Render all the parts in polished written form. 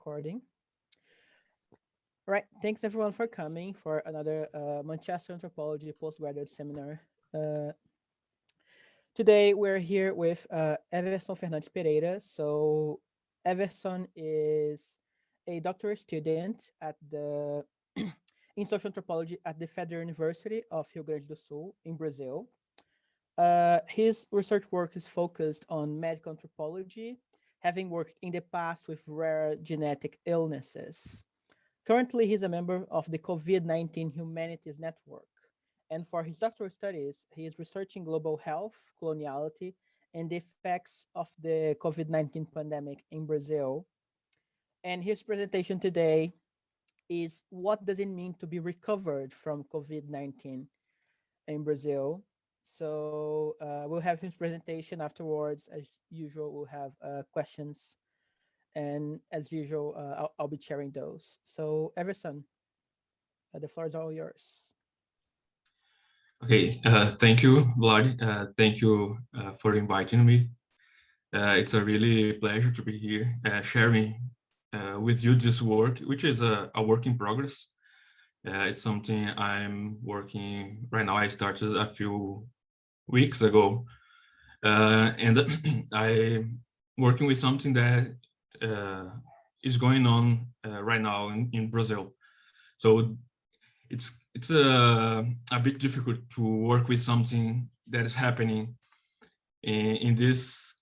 Recording. All right, thanks everyone for coming for another Manchester Anthropology Postgraduate Seminar. Today we're here with Everson Fernandes Pereira. So Everson is a doctoral student at the in social anthropology at the Federal University of Rio Grande do Sul in Brazil. His research work is focused on medical anthropology, having worked in the past with rare genetic illnesses. Currently, he's a member of the COVID-19 Humanities Network. And for his doctoral studies, he is researching global health, coloniality, and the effects of the COVID-19 pandemic in Brazil. And his presentation today is what does it mean to be recovered from COVID-19 in Brazil. So we'll have his presentation afterwards. As usual, we'll have questions. And as usual, I'll be sharing those. So Everson, the floor is all yours. Okay, thank you, Vlad. Thank you for inviting me. It's a really pleasure to be here sharing with you this work, which is a work in progress. It's something I'm working right now. I started a few weeks ago, and I'm working with something that is going on right now in Brazil. So it's a bit difficult to work with something that is happening in this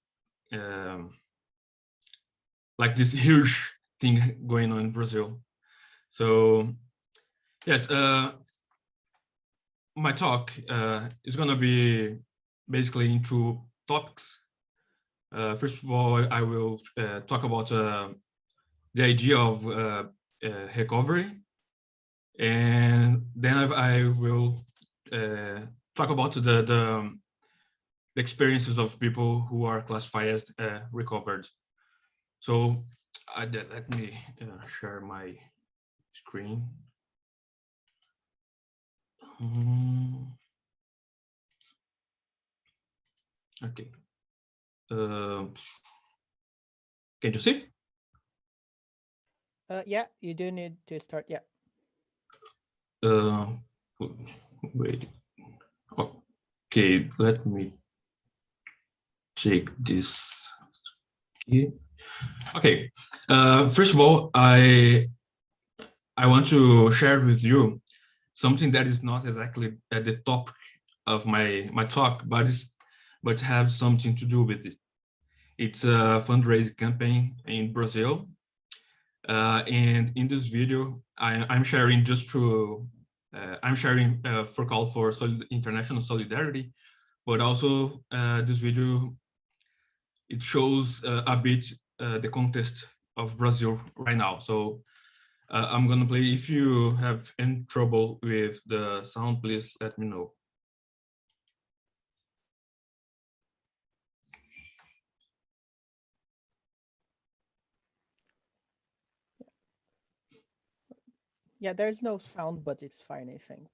like this huge thing going on in Brazil. So yes, my talk is going to be basically in two topics. First of all, I will talk about the idea of recovery, and then I will talk about the experiences of people who are classified as recovered. So let me share my screen. Okay. Can you see? Yeah, you do need to start. Yeah. Wait. Okay, let me take this here. Okay. First of all, I want to share with you something that is not exactly at the top of my talk, but have something to do with it. It's a fundraising campaign in Brazil, and in this video, I'm sharing just to I'm sharing for call for international solidarity, but also this video it shows a bit the context of Brazil right now. So I'm gonna play. If you have any trouble with the sound, please let me know. Yeah, there's no sound, but it's fine, I think.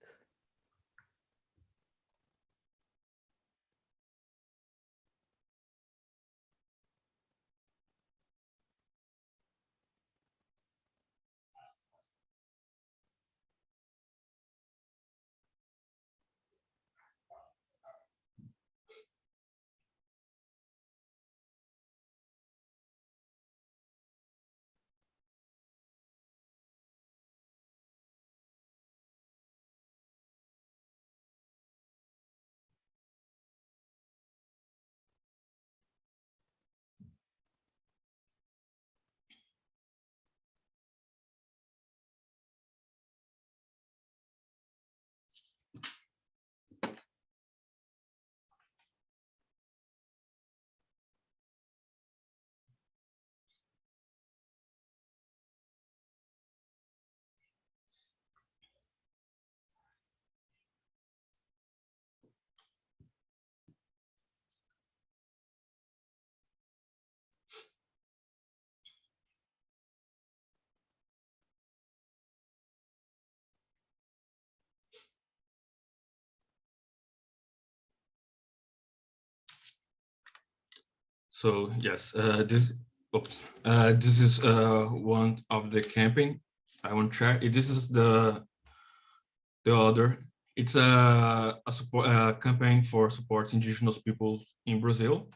So yes, this oops, this is one of the campaign I want to share. This is the other. It's a support campaign for support indigenous peoples in Brazil.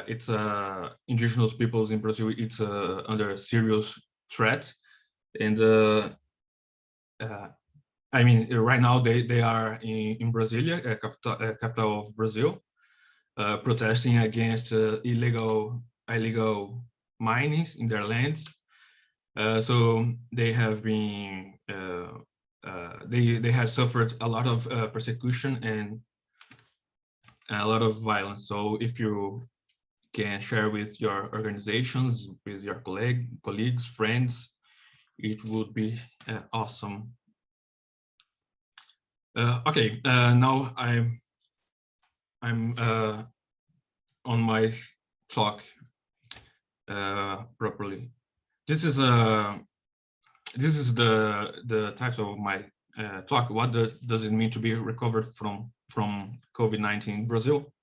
It's indigenous peoples in Brazil. It's under serious threat, and I mean, right now they are in Brasilia, capital of Brazil, protesting against illegal minings in their lands. So they have been they have suffered a lot of persecution and a lot of violence. So if you can share with your organizations, with your colleagues, friends, it would be awesome. Okay, now I'm on my talk properly. This is the title of my talk. What does it mean to be recovered from COVID-19 in Brazil?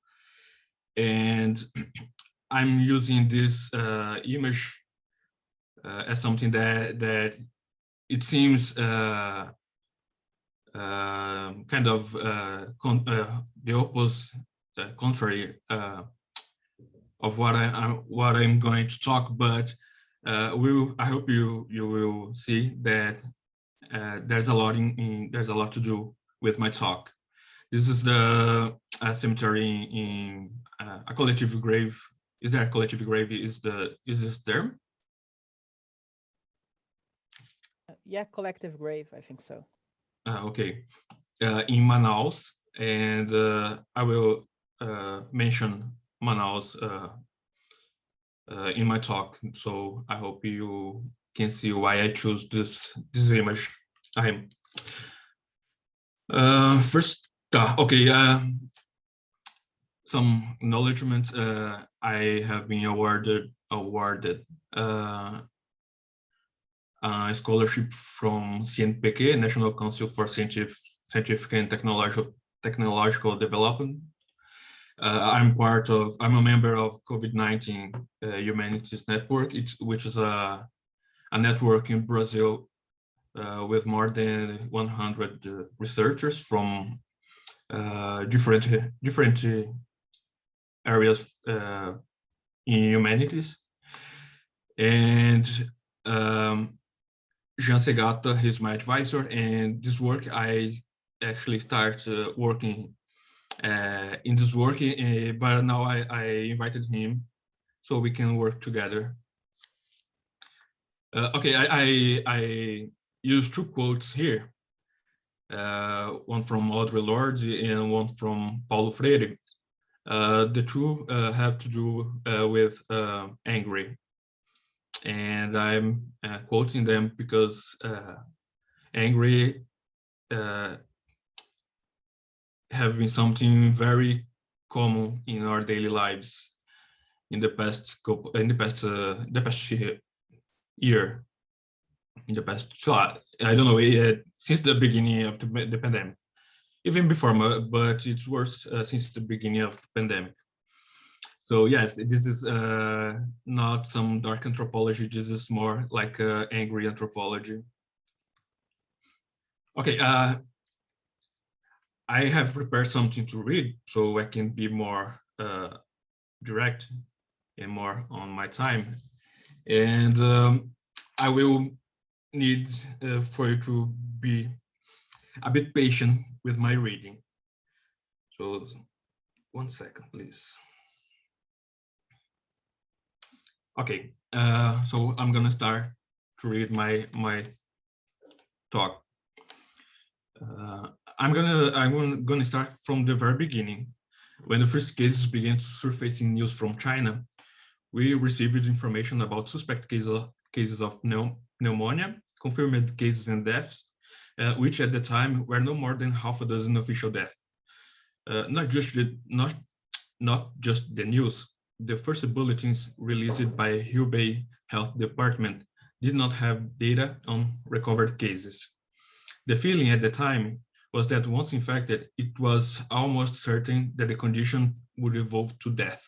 And I'm using this image as something that it seems kind of the opposite, contrary of what I'm going to talk, but I hope you will see that there's a lot there's a lot to do with my talk. This is the cemetery in a collective grave. Is there a collective grave? Is this term? Yeah, collective grave, I think so. Okay, in Manaus, and I will mention Manaus in my talk. So I hope you can see why I choose this image. First, okay. Some acknowledgements. I have been awarded a scholarship from CNPq, National Council for Scientific and Technological Development. I'm a member of COVID-19 Humanities Network, which is a network in Brazil with more than 100 researchers from different areas in humanities. And Jean Segata, he's my advisor, and this work I actually start working in this work, but now I invited him so we can work together. Okay, I use two quotes here, one from Audre Lorde and one from Paulo Freire. The two have to do with angry, and I'm quoting them because angry have been something very common in our daily lives in the past year, in the past, I don't know, since the beginning of the pandemic, even before, but it's worse since the beginning of the pandemic. So yes, this is not some dark anthropology. This is more like angry anthropology. Okay, I have prepared something to read so I can be more direct and more on my time. And I will need for you to be a bit patient with my reading. So 1 second, please. Okay, so I'm gonna start to read my talk. I'm gonna start from the very beginning. When the first cases began to surface in news from China, we received information about suspect cases of pneumonia, confirmed cases and deaths, which at the time were no more than half a dozen official deaths. Not just the news. The first bulletins released by Hubei Health Department did not have data on recovered cases. The feeling at the time was that once infected, it was almost certain that the condition would evolve to death.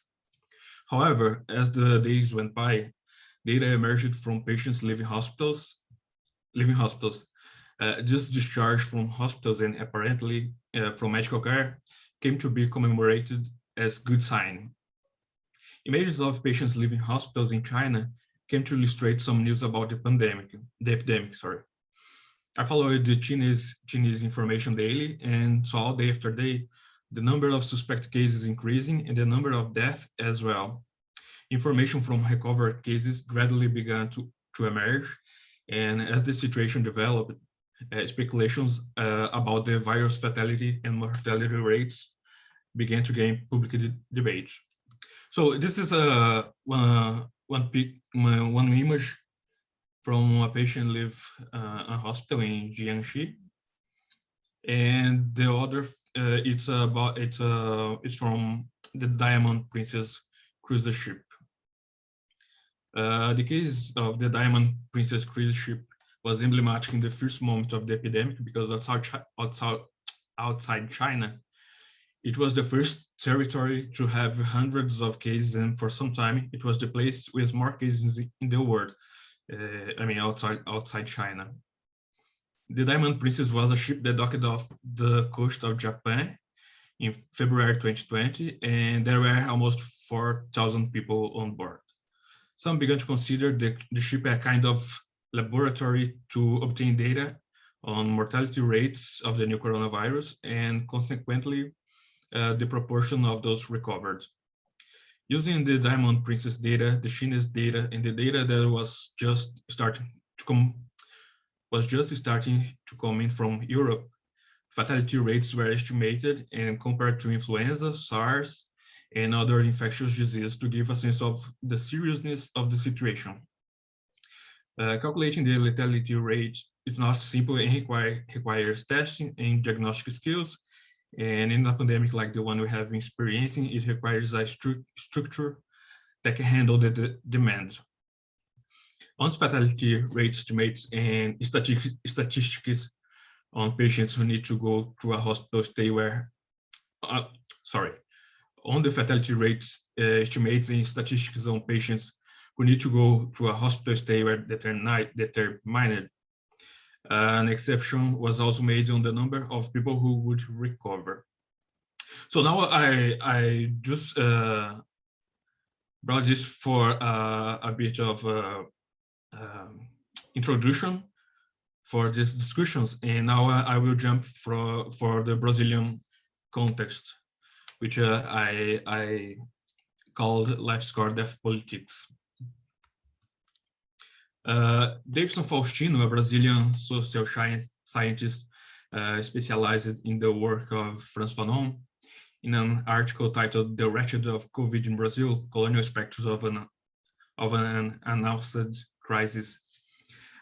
However, as the days went by, data emerged from patients just discharged from hospitals and apparently from medical care came to be commemorated as good sign. Images of patients leaving hospitals in China came to illustrate some news about the epidemic. I followed the Chinese information daily and saw day after day the number of suspect cases increasing and the number of deaths as well. Information from recovered cases gradually began to emerge, and as the situation developed, speculations about the virus fatality and mortality rates began to gain public debate. So this is one image from a patient leave a hospital in Jiangxi, and the other it's from the Diamond Princess cruise ship. The case of the Diamond Princess cruise ship was emblematic in the first moment of the epidemic because outside China, it was the first territory to have hundreds of cases, and for some time, it was the place with more cases in the world. Outside China. The Diamond Princess was a ship that docked off the coast of Japan in February 2020, and there were almost 4,000 people on board. Some began to consider the ship a kind of laboratory to obtain data on mortality rates of the new coronavirus and consequently the proportion of those recovered. Using the Diamond Princess data, the Chinese data, and the data that was just starting to come in from Europe, fatality rates were estimated and compared to influenza, SARS, and other infectious diseases to give a sense of the seriousness of the situation. Calculating the lethality rate is not simple and requires testing and diagnostic skills. And in a pandemic like the one we have been experiencing, it requires a structure that can handle the demand. Once fatality rate estimates and statistics on patients who need to go to a hospital stay on the fatality rates estimates and statistics on patients who need to go to a hospital stay were determined. An exception was also made on the number of people who would recover. So now I just brought this for a bit of introduction for these discussions, and now I will jump for the Brazilian context, which I called life score death politics. Davidson Faustino, a Brazilian social scientist specialized in the work of Franz Fanon, in an article titled "The Wretched of COVID in Brazil: Colonial Specters of an Announced Crisis,"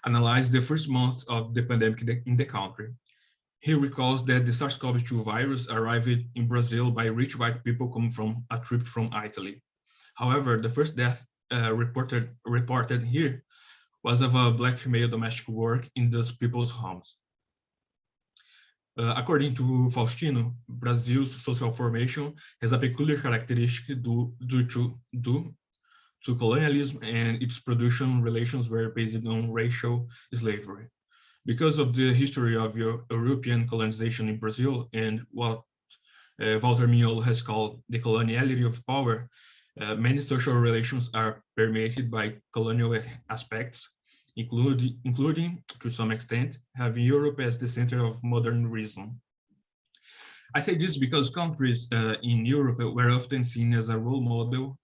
analyzed the first months of the pandemic in the country. He recalls that the SARS-CoV-2 virus arrived in Brazil by rich white people coming from a trip from Italy. However, the first death reported here was of a Black female domestic work in those people's homes. According to Faustino, Brazil's social formation has a peculiar characteristic due to colonialism, and its production relations were based on racial slavery. Because of the history of European colonization in Brazil and what Walter Mignolo has called the coloniality of power, many social relations are permeated by colonial aspects, including, to some extent, having Europe as the center of modern reason. I say this because countries in Europe were often seen as a role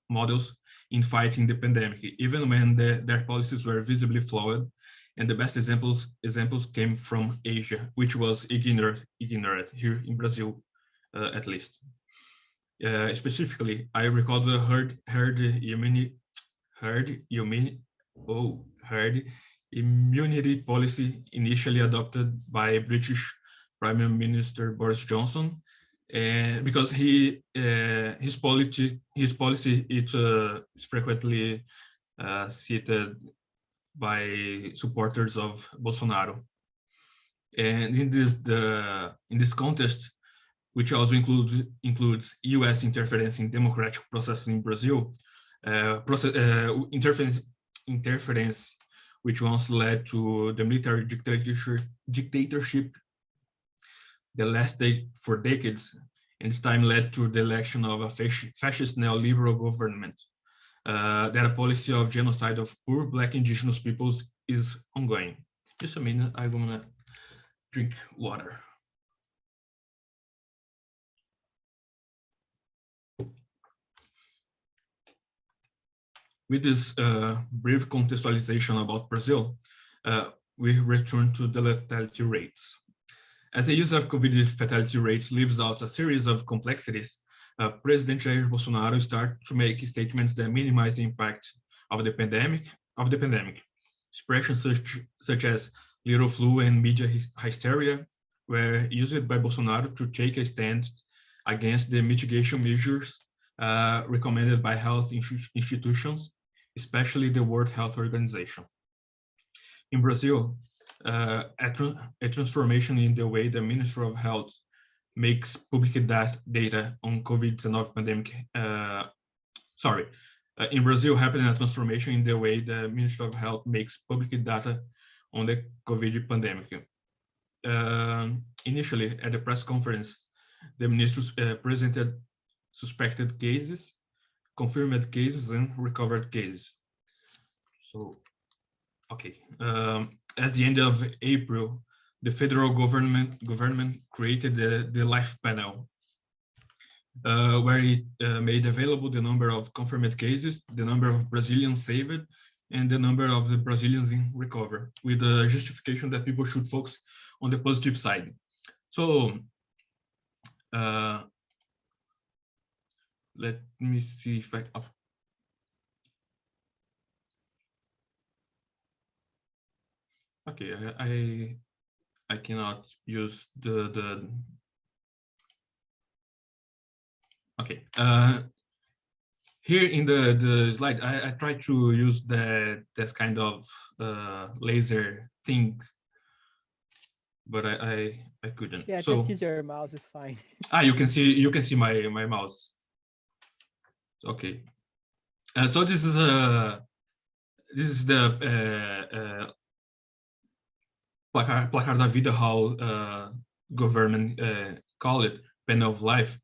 models in fighting the pandemic, even when their policies were visibly flawed, and the best examples came from Asia, which was ignored here in Brazil, at least. Specifically, I recall the herd immunity policy initially adopted by British Prime Minister Boris Johnson, because his policy is frequently cited by supporters of Bolsonaro. And in this context, which also includes U.S. interference in democratic processes in Brazil, interference, which once led to the military dictatorship that lasted for decades, and this time led to the election of a fascist neoliberal government. That a policy of genocide of poor Black indigenous peoples is ongoing. Just a minute, I'm gonna drink water. With this brief contextualization about Brazil, we return to the lethality rates. As the use of COVID fatality rates leaves out a series of complexities, President Jair Bolsonaro started to make statements that minimize the impact of the pandemic. Expressions such as little flu and media hysteria were used by Bolsonaro to take a stand against the mitigation measures recommended by health institutions, especially the World Health Organization. In Brazil, a transformation in the way the Ministry of Health makes public data on COVID-19 pandemic. In Brazil, happened a transformation in the way the Ministry of Health makes public data on the COVID pandemic. Initially, at the press conference, the ministers presented suspected cases, confirmed cases, and recovered cases. So, okay. At the end of April, the federal government created the Life Panel, where it made available the number of confirmed cases, the number of Brazilians saved, and the number of the Brazilians in recovery, with the justification that people should focus on the positive side. So, let me see if okay, I cannot use the okay. Here in the slide, I tried to use that kind of laser thing, but I couldn't. Yeah, so, just use your mouse is fine. you can see my mouse. Okay. So this is the placar da vida, how government call it, panel of life.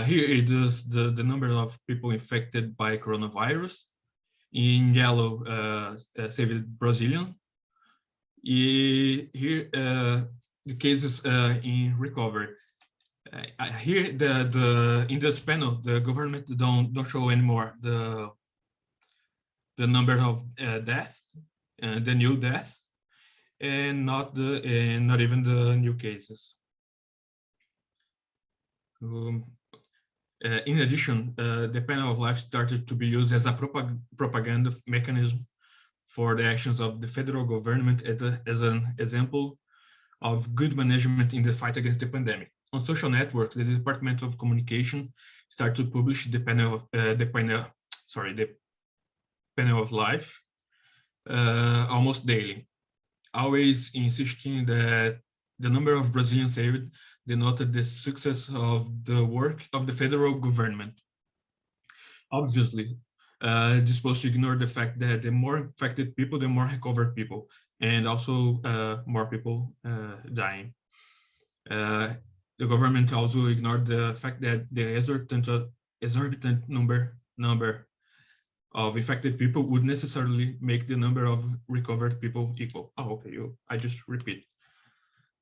Here it is the number of people infected by coronavirus. In yellow, saved Brazilian. Here the cases in recovery. Here in this panel, the government don't show anymore the number of death, the new death, and not even the new cases. In addition, the panel of life started to be used as a propaganda mechanism for the actions of the federal government as an example of good management in the fight against the pandemic. On social networks, the Department of Communication started to publish the panel of life almost daily, always insisting that the number of Brazilians saved denoted the success of the work of the federal government. Obviously, this is supposed to ignore the fact that the more infected people, the more recovered people, and also more people dying. The government also ignored the fact that the exorbitant number of infected people would necessarily make the number of recovered people equal. Oh, okay, I just repeat.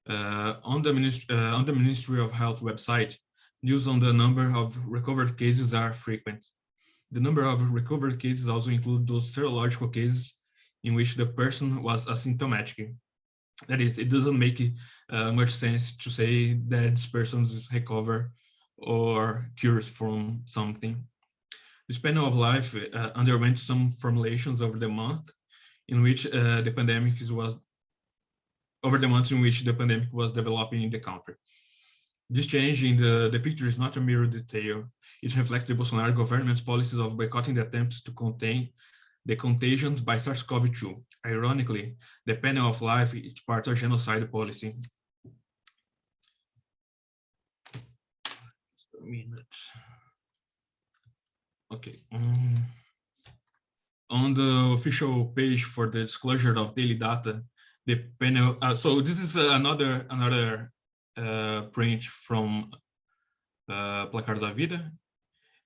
On the Ministry of Health website, news on the number of recovered cases are frequent. The number of recovered cases also include those serological cases in which the person was asymptomatic. That is, it doesn't make much sense to say that this person is recovered or cures from something. This panel of life underwent some formulations over the month in which the pandemic was developing in the country. This change in the picture is not a mere detail. It reflects the Bolsonaro government's policies of boycotting the attempts to contain the contagions by SARS-CoV-2. Ironically, the panel of life is part of genocide policy. Just a minute. Okay. On the official page for the disclosure of daily data, the panel. So this is another print from Placar da Vida,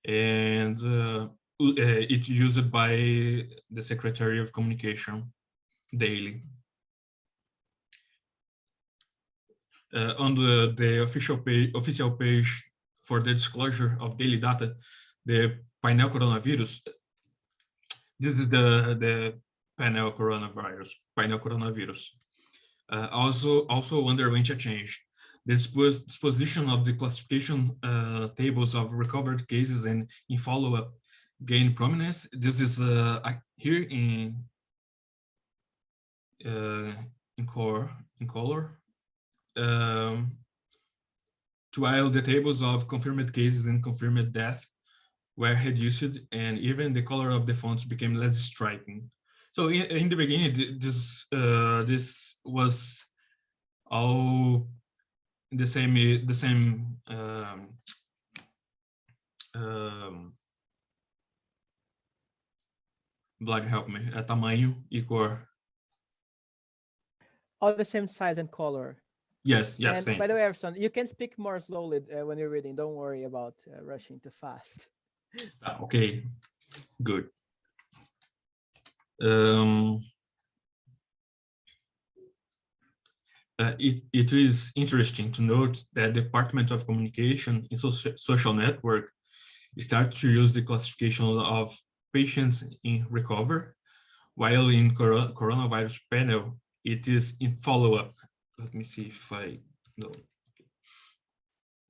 and it's used by the Secretary of Communication daily. On the official page for the disclosure of daily data, the painel coronavirus. This is the panel coronavirus. Also underwent a change. The disposition of the classification tables of recovered cases and in follow-up gained prominence. This is here in color. While the tables of confirmed cases and confirmed death were reduced, and even the color of the fonts became less striking. So in the beginning, this was all the same Vlad, help me, tamanho e cor. All the same size and color. Yes, And by the way, Everson, you can speak more slowly when you're reading. Don't worry about rushing too fast. Okay, good. It is interesting to note that the Department of Communication in social network started to use the classification of patients in recovery, while in coronavirus panel, it is in follow-up. Let me see if I know.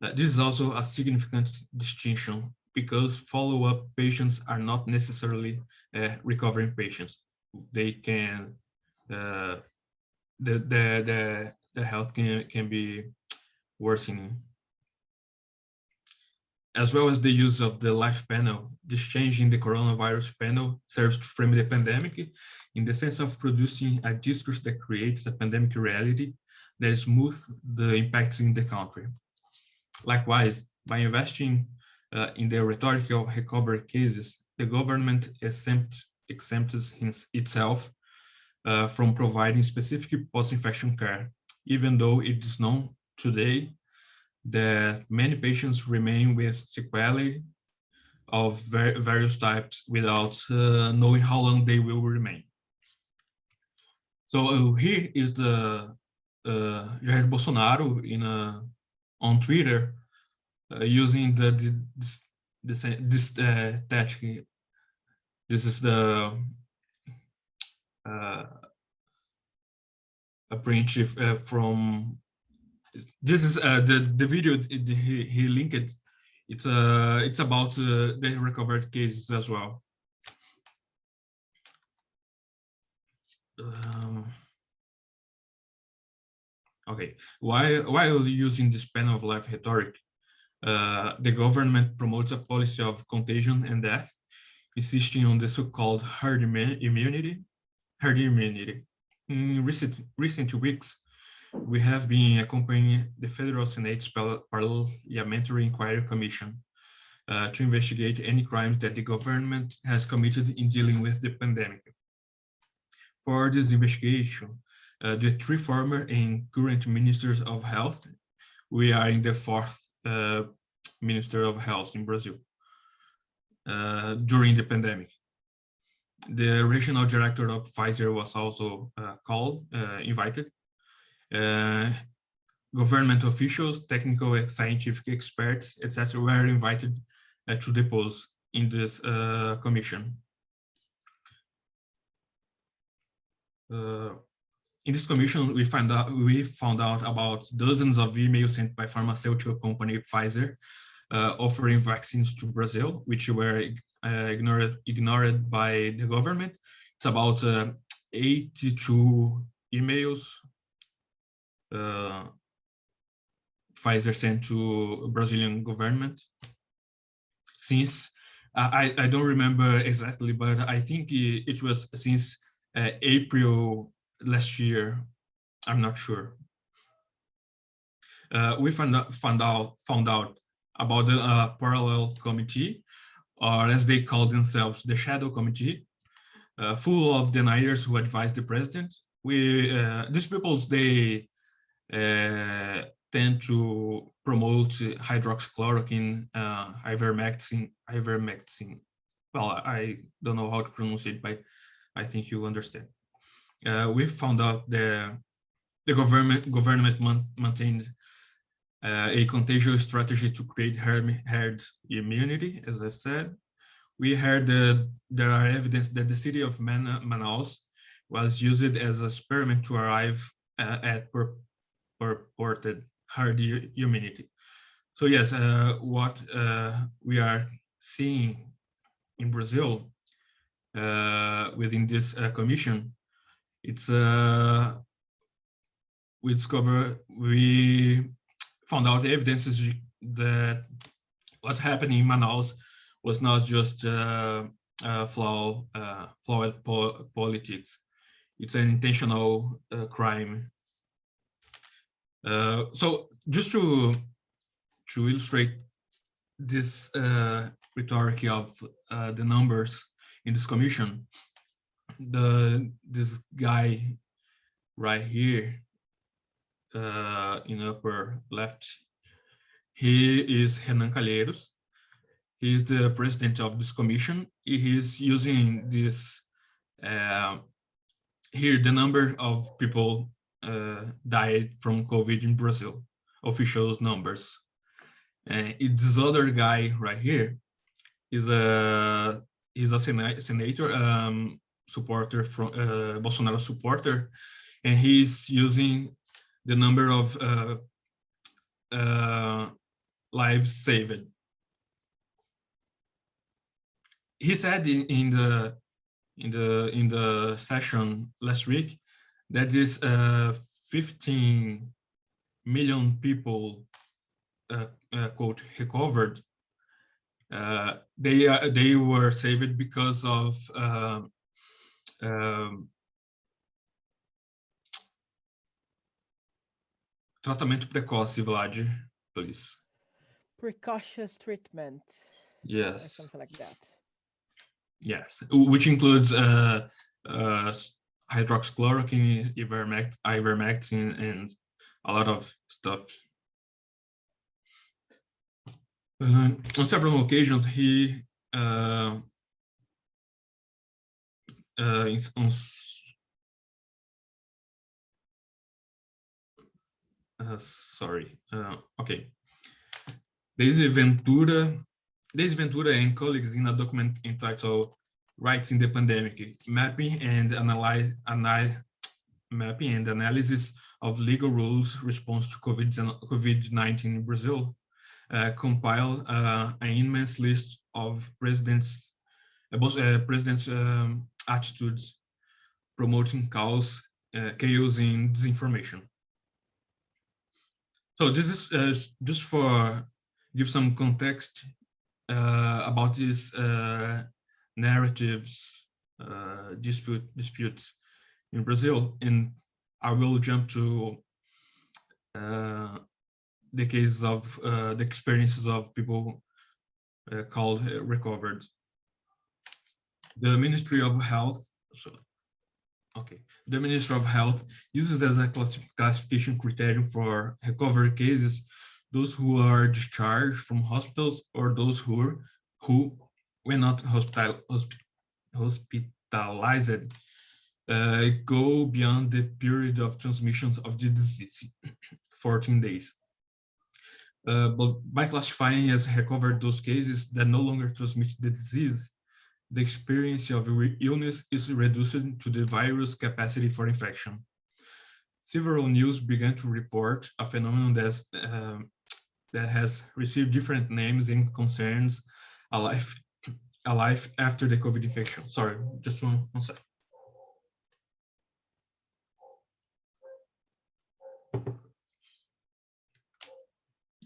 This is also a significant distinction because follow-up patients are not necessarily recovering patients. They can the health can be worsening. As well as the use of the life panel, this change in the coronavirus panel serves to frame the pandemic in the sense of producing a discourse that creates a pandemic reality that smooths the impacts in the country. Likewise, by investing in the rhetorical recovery cases, the government exempts itself from providing specific post-infection care, even though it is known today that many patients remain with sequelae of various types without knowing how long they will remain. So here is the Jair Bolsonaro on Twitter using this tactic. This is the a print from. This is the video he linked. It's about the recovered cases as well. Okay, while using this panel of life rhetoric, the government promotes a policy of contagion and death, insisting on the so-called herd immunity. In recent weeks, we have been accompanying the Federal Senate's Parliamentary Inquiry Commission to investigate any crimes that the government has committed in dealing with the pandemic. For this investigation, the three former and current ministers of health, we are in the fourth Minister of Health in Brazil during the pandemic. The regional director of Pfizer was also invited. Government officials, technical and scientific experts, etc., were invited to depose in this commission. In this commission, we found out about dozens of emails sent by pharmaceutical company Pfizer offering vaccines to Brazil, which were ignored by the government. It's about 82 emails Pfizer sent to Brazilian government. Since I don't remember exactly, but I think it was since April last year. I'm not sure. We found out about the parallel committee, or as they call themselves, the shadow committee, full of deniers who advise the president. These people, they tend to promote hydroxychloroquine, ivermectin. Well, I don't know how to pronounce it, but I think you understand. We found out the government maintained a contagious strategy to create herd immunity, as I said. We heard that there are evidence that the city of Manaus was used as an experiment to arrive at purported herd immunity. So yes, what we are seeing in Brazil within this commission, it's we found out evidences that what happened in Manaus was not just flawed politics. It's an intentional crime. So just to illustrate this rhetoric of the numbers in this commission, this guy right here in upper left, he is Renan Calheiros. He is the president of this commission. He is using this here the number of people died from COVID in Brazil, official numbers. This other guy right here is a senator, supporter from Bolsonaro supporter, and he's using the number of lives saved. He said in the session last week that this 15 million people quote recovered. They were saved because of tratamento precoce, Vlad, please. Precautious treatment. Yes. Or something like that. Yes, which includes hydroxychloroquine, ivermectin, and a lot of stuff. On several occasions, he okay. Daisy Ventura and colleagues in a document entitled "Rights in the Pandemic: Mapping and Analysis of Legal Rules Response to COVID-19 in Brazil," compile an immense list of presidents' attitudes promoting chaos and disinformation. So this is just for give some context about these narratives, disputes in Brazil, and I will jump to the cases of the experiences of people called recovered. The Ministry of Health, the Ministry of Health uses as a classification criterion for recovery cases those who are discharged from hospitals or those who when not hospitalized, go beyond the period of transmission of the disease, 14 days. But by classifying as recovered those cases that no longer transmit the disease, the experience of illness is reduced to the virus capacity for infection. Several news began to report a phenomenon that has received different names and concerns a life after the COVID infection. Sorry, just one second.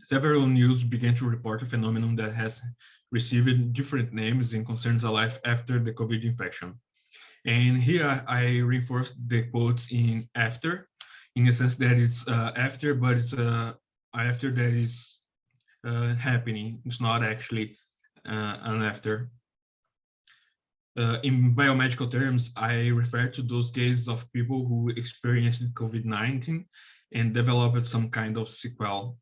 Several news began to report a phenomenon that has received different names and concerns a life after the COVID infection. And here I reinforce the quotes in after, in the sense that it's after, but it's after that is happening. It's not actually an after. In biomedical terms, I refer to those cases of people who experienced COVID-19 and developed some kind of sequel.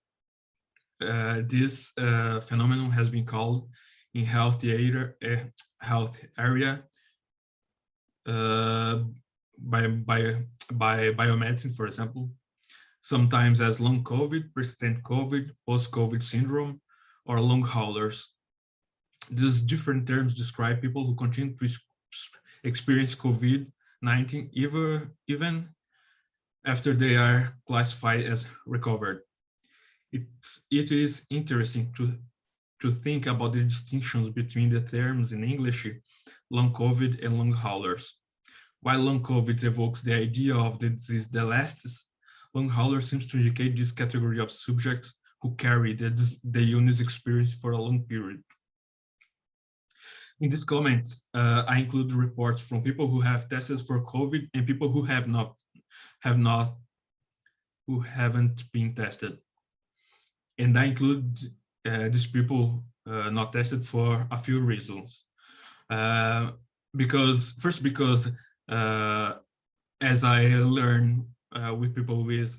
This phenomenon has been called in health area by biomedicine, for example, sometimes as long COVID, persistent COVID, post-COVID syndrome, or long haulers. These different terms describe people who continue to experience COVID-19 even after they are classified as recovered. It is interesting to think about the distinctions between the terms in English, long COVID and long haulers. While long COVID evokes the idea of the disease that lasts, long hauler seems to indicate this category of subjects who carry the illness experience for a long period. In these comments, I include reports from people who have tested for COVID and people who haven't been tested. And I include these people not tested for a few reasons. Because as I learn with people with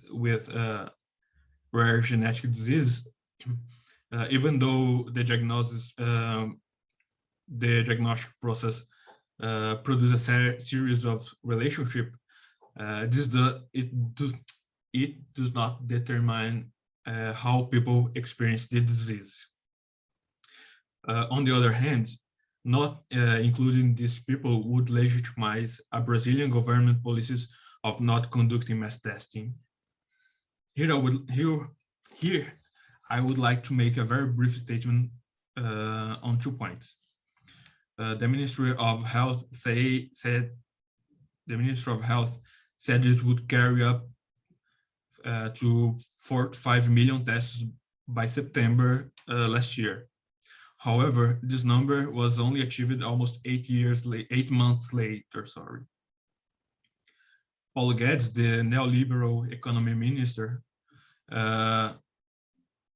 rare genetic disease, even though the diagnostic process produces a series of relationship, it does not determine how people experience the disease. On the other hand, not including these people would legitimize a Brazilian government policies of not conducting mass testing. Here I would like to make a very brief statement on 2 points. The Ministry of Health said it would carry up to 4 to 5 million tests by September last year. However, this number was only achieved almost 8 months later. Paulo Guedes, the neoliberal economy minister,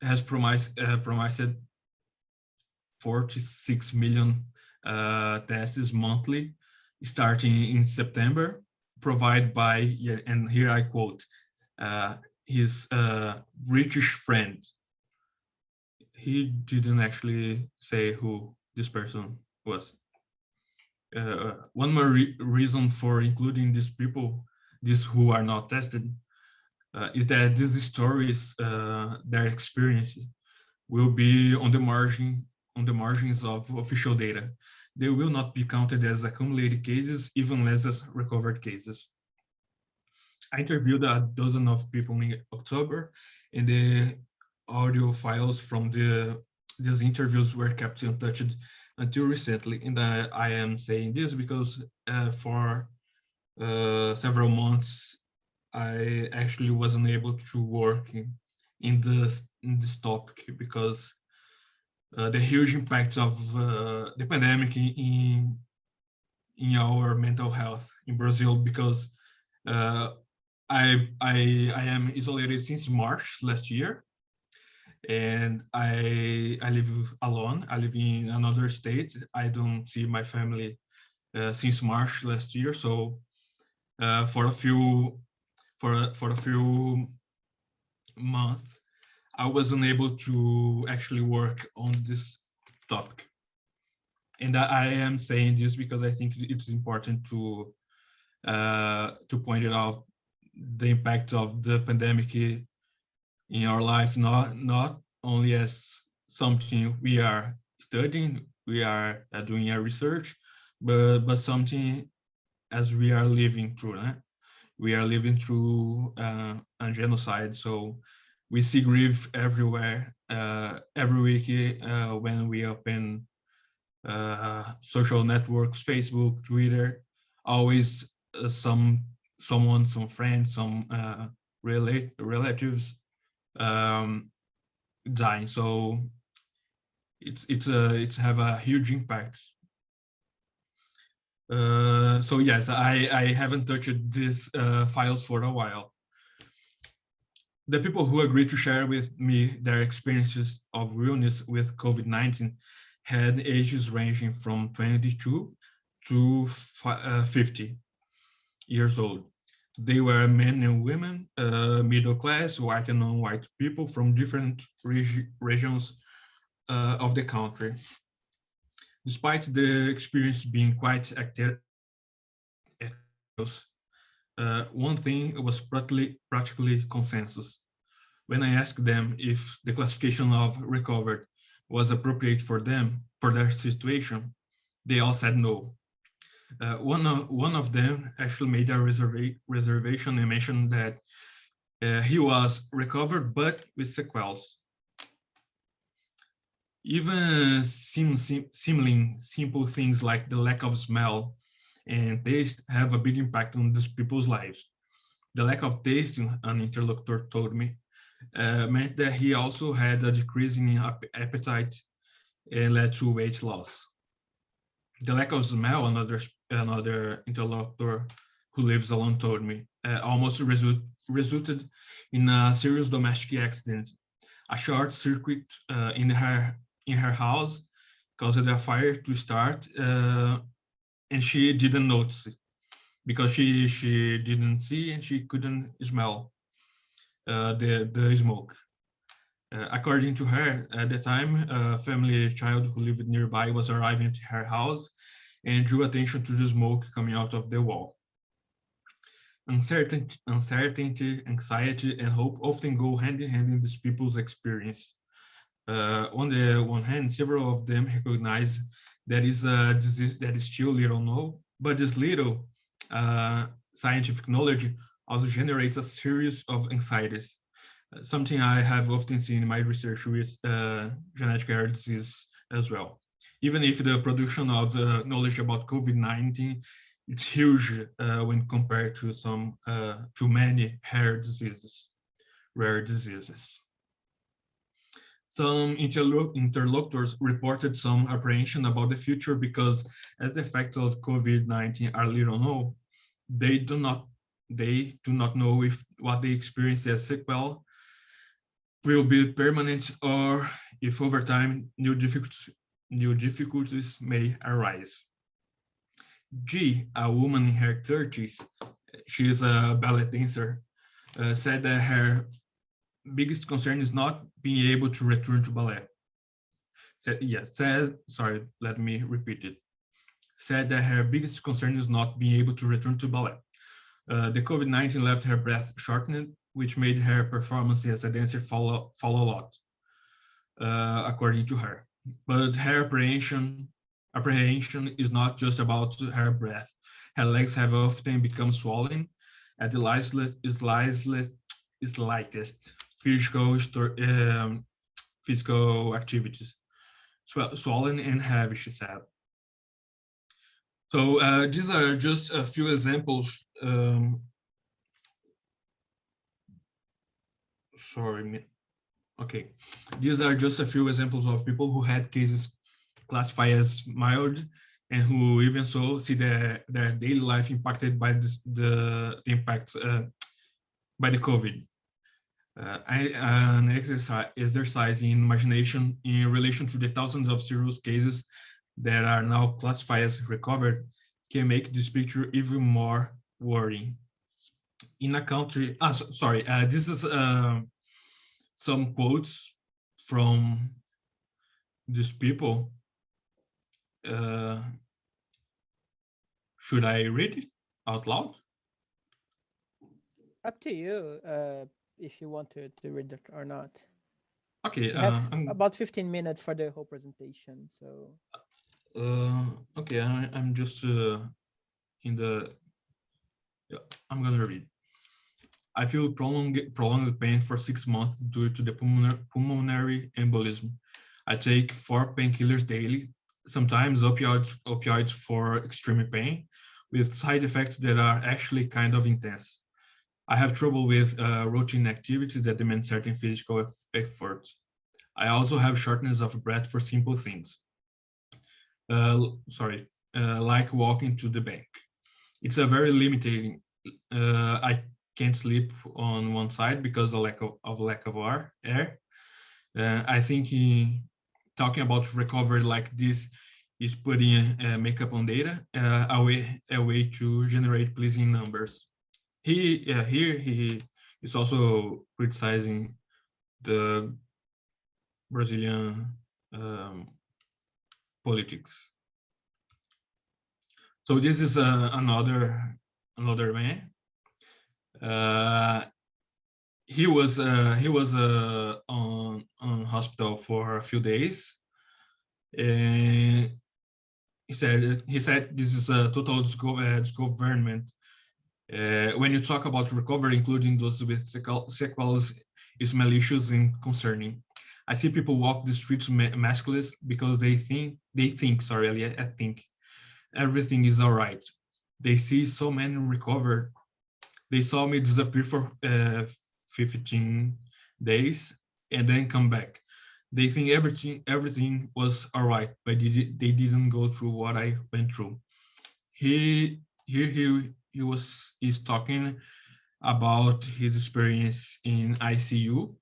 has promised 46 million tests monthly, starting in September, provided by, and here I quote, his British friend. He didn't actually say who this person was. One more reason for including these people, these who are not tested, is that these stories, their experience, will be on the margins of official data. They will not be counted as accumulated cases, even less as recovered cases. I interviewed a dozen of people in October, and the audio files from these interviews were kept untouched until recently. And I am saying this because for several months, I actually wasn't able to work in this topic because the huge impact of the pandemic in our mental health in Brazil, because I am isolated since March last year, and I live alone. I live in another state. I don't see my family since March last year. So for a few months, I wasn't able to actually work on this topic. And I am saying this because I think it's important to point it out, the impact of the pandemic in our life, not only as something we are studying, we are doing our research, but something as we are living through. We are living through a genocide, so we see grief everywhere. Every week when we open social networks, Facebook, Twitter, always some friends, some relatives dying. So it's have a huge impact. So yes, I haven't touched these files for a while. The people who agreed to share with me their experiences of illness with COVID-19 had ages ranging from 22 to 50 years old. They were men and women, middle class, white and non-white people from different regions of the country. Despite the experience being quite one thing was practically consensus. When I asked them if the classification of recovered was appropriate for them, for their situation, they all said no. One of them actually made a reservation and mentioned that he was recovered, but with sequels. Even seemingly simple things like the lack of smell and taste have a big impact on these people's lives. The lack of taste, an interlocutor told me, meant that he also had a decrease in appetite and led to weight loss. The lack of smell, another interlocutor who lives alone told me, almost resulted in a serious domestic accident. A short circuit in her house caused a fire to start, and she didn't notice it because she didn't see and she couldn't smell the smoke. According to her, at the time, a family child who lived nearby was arriving at her house and drew attention to the smoke coming out of the wall. Uncertainty, anxiety, and hope often go hand in hand in these people's experience. On the one hand, several of them recognize that is a disease that is still little known, but this little scientific knowledge also generates a series of anxieties. Something I have often seen in my research with genetic hair disease as well. Even if the production of knowledge about COVID-19 it's huge when compared to to many hair diseases, rare diseases. Some interlocutors reported some apprehension about the future because as the effects of COVID-19 are little known, they do not know if what they experience as sequel will be permanent or if over time new difficulties may arise. G, a woman in her 30s, she is a ballet dancer, said that her biggest concern is not being able to return to ballet. Sorry, let me repeat it. Said that her biggest concern is not being able to return to ballet. The COVID-19 left her breath shortened, which made her performance as a dancer fall a lot, according to her. But her apprehension is not just about her breath. Her legs have often become swollen at the slightest physical activities. Swollen and heavy, she said. So these are just a few examples. Okay, these are just a few examples of people who had cases classified as mild and who even so see their daily life impacted by the impacts by the COVID. An exercise in imagination in relation to the thousands of serious cases that are now classified as recovered can make this picture even more worrying. In a country, this is some quotes from these people. Should I read it out loud? Up to you, if you want to read it or not. Okay. We have about 15 minutes for the whole presentation, so. Okay, I'm just I'm gonna read. I feel prolonged pain for 6 months due to the pulmonary embolism. I take 4 painkillers daily, sometimes opioids for extreme pain, with side effects that are actually kind of intense. I have trouble with routine activities that demand certain physical efforts. I also have shortness of breath for simple things. Like walking to the bank. It's a very limiting. I can't sleep on one side because of lack of air. I think talking about recovery like this is putting makeup on data, a way to generate pleasing numbers. Here he is also criticizing the Brazilian politics. So this is another man. He was on hospital for a few days, and he said this is a total disgovernment. When you talk about recovery, including those with sequels, is malicious and concerning. I see people walk the streets maskless because they think I think everything is all right. They see so many recovered. They saw me disappear for 15 days and then come back. They think everything was all right, but they didn't go through what I went through. He is talking about his experience in ICU,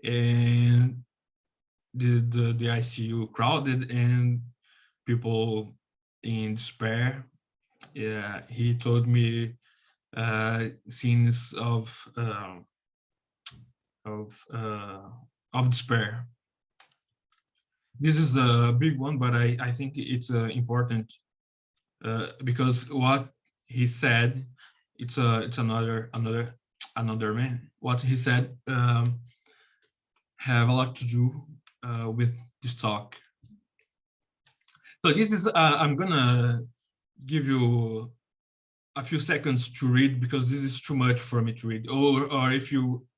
and the ICU crowded and people in despair. Yeah, he told me scenes of despair. This is a big one, but I think it's important because what he said, it's another man. What he said have a lot to do with this talk. So this is I'm gonna give you a few seconds to read because this is too much for me to read. Or if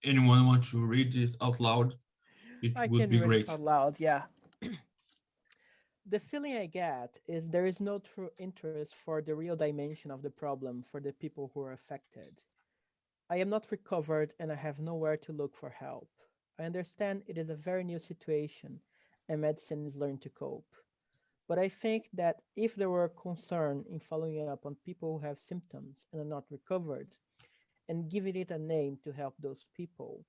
anyone wants to read it out loud, it I would can be read it great. out loud, yeah. The feeling I get is there is no true interest for the real dimension of the problem for the people who are affected. I am not recovered and I have nowhere to look for help. I understand it is a very new situation and medicine is learning to cope. But I think that if there were concern in following up on people who have symptoms and are not recovered and giving it a name to help those people,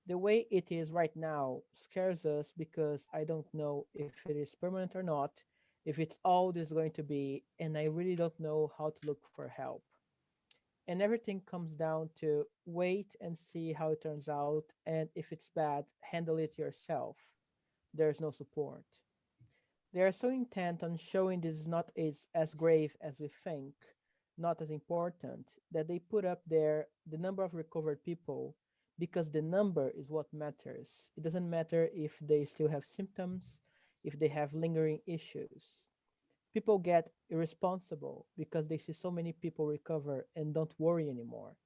the way it is right now scares us because I don't know if it is permanent or not, if it's all this going to be, and I really don't know how to look for help. And everything comes down to wait and see how it turns out, and if it's bad, handle it yourself. There's no support. They are so intent on showing this is not as grave as we think, not as important, that they put up there the number of recovered people because the number is what matters. It doesn't matter if they still have symptoms, if they have lingering issues. People get irresponsible because they see so many people recover and don't worry anymore.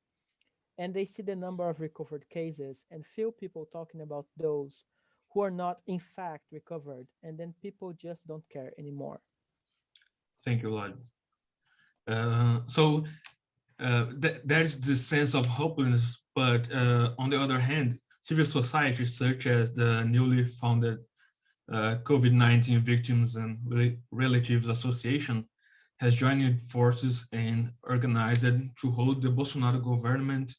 And they see the number of recovered cases and feel people talking about those who are not in fact recovered, and then people just don't care anymore. Thank you, Lord. So there's this sense of hopelessness, but on the other hand, civil society, such as the newly founded COVID-19 Victims and Relatives Association, has joined forces and organized to hold the Bolsonaro government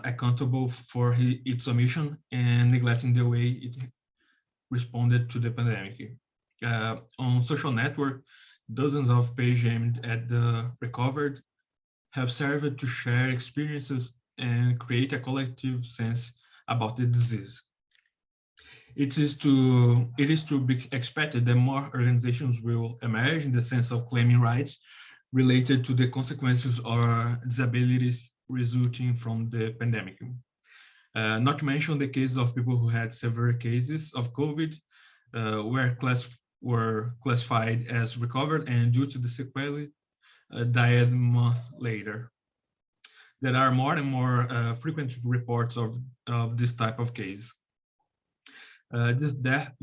accountable for its omission and neglecting the way it responded to the pandemic. On social network, dozens of pages aimed at the recovered have served to share experiences and create a collective sense about the disease. It is to be expected that more organizations will emerge in the sense of claiming rights related to the consequences or disabilities resulting from the pandemic. Not to mention the cases of people who had severe cases of COVID, were classified as recovered and due to the sequelae, died a month later. There are more and more frequent reports of this type of case. This death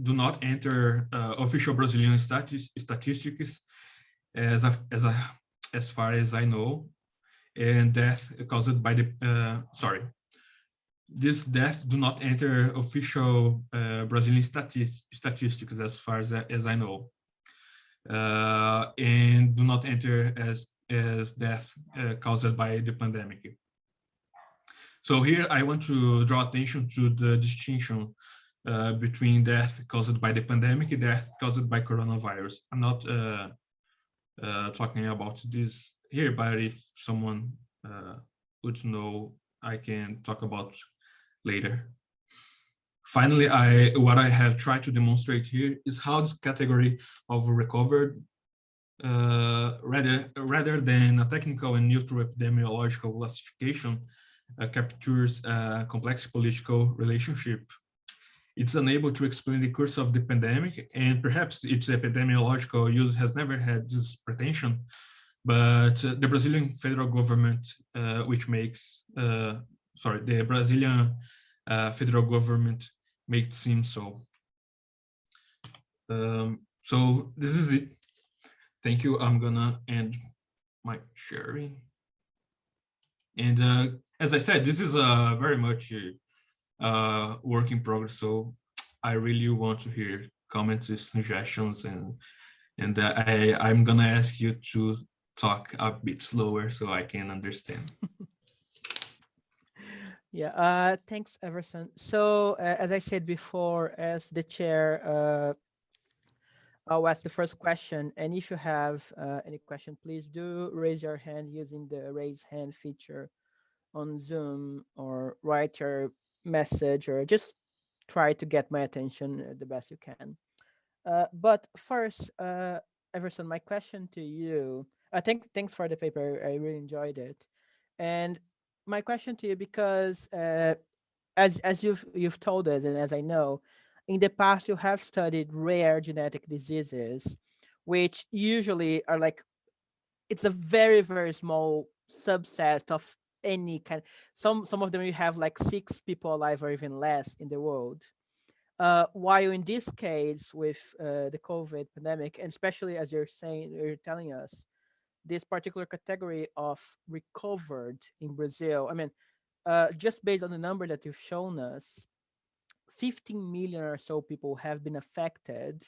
do not enter official Brazilian statistics as far as I know, and death caused by the this death do not enter official Brazilian statistics as far as I know, and do not enter as death caused by the pandemic. So here I want to draw attention to the distinction between death caused by the pandemic and death caused by coronavirus. I'm not talking about this here, but if someone would know, I can talk about later. Finally, what I have tried to demonstrate here is how this category of recovered, rather than a technical and neutral epidemiological classification, captures a complex political relationship. It's unable to explain the course of the pandemic, and perhaps its epidemiological use has never had this pretension, but the Brazilian federal government, the Brazilian federal government makes it seem so. So this is it. Thank you. I'm gonna end my sharing. And as I said, this is a very much work in progress. So I really want to hear comments and suggestions, and I'm gonna ask you to talk a bit slower so I can understand. Yeah, thanks, Everson. So, as I said before, as the chair, I'll ask the first question. And if you have any question, please do raise your hand using the raise hand feature on Zoom, or write your message, or just try to get my attention the best you can. But first, Everson, my question to you. Thanks for the paper. I really enjoyed it. And my question to you, because as you've told us, and as I know, in the past you have studied rare genetic diseases, which usually are like, it's a very very small subset of any kind. Some of them you have like 6 people alive or even less in the world. While in this case with the COVID pandemic, and especially as you're telling us, this particular category of recovered in Brazil, I mean, just based on the number that you've shown us, 15 million or so people have been affected.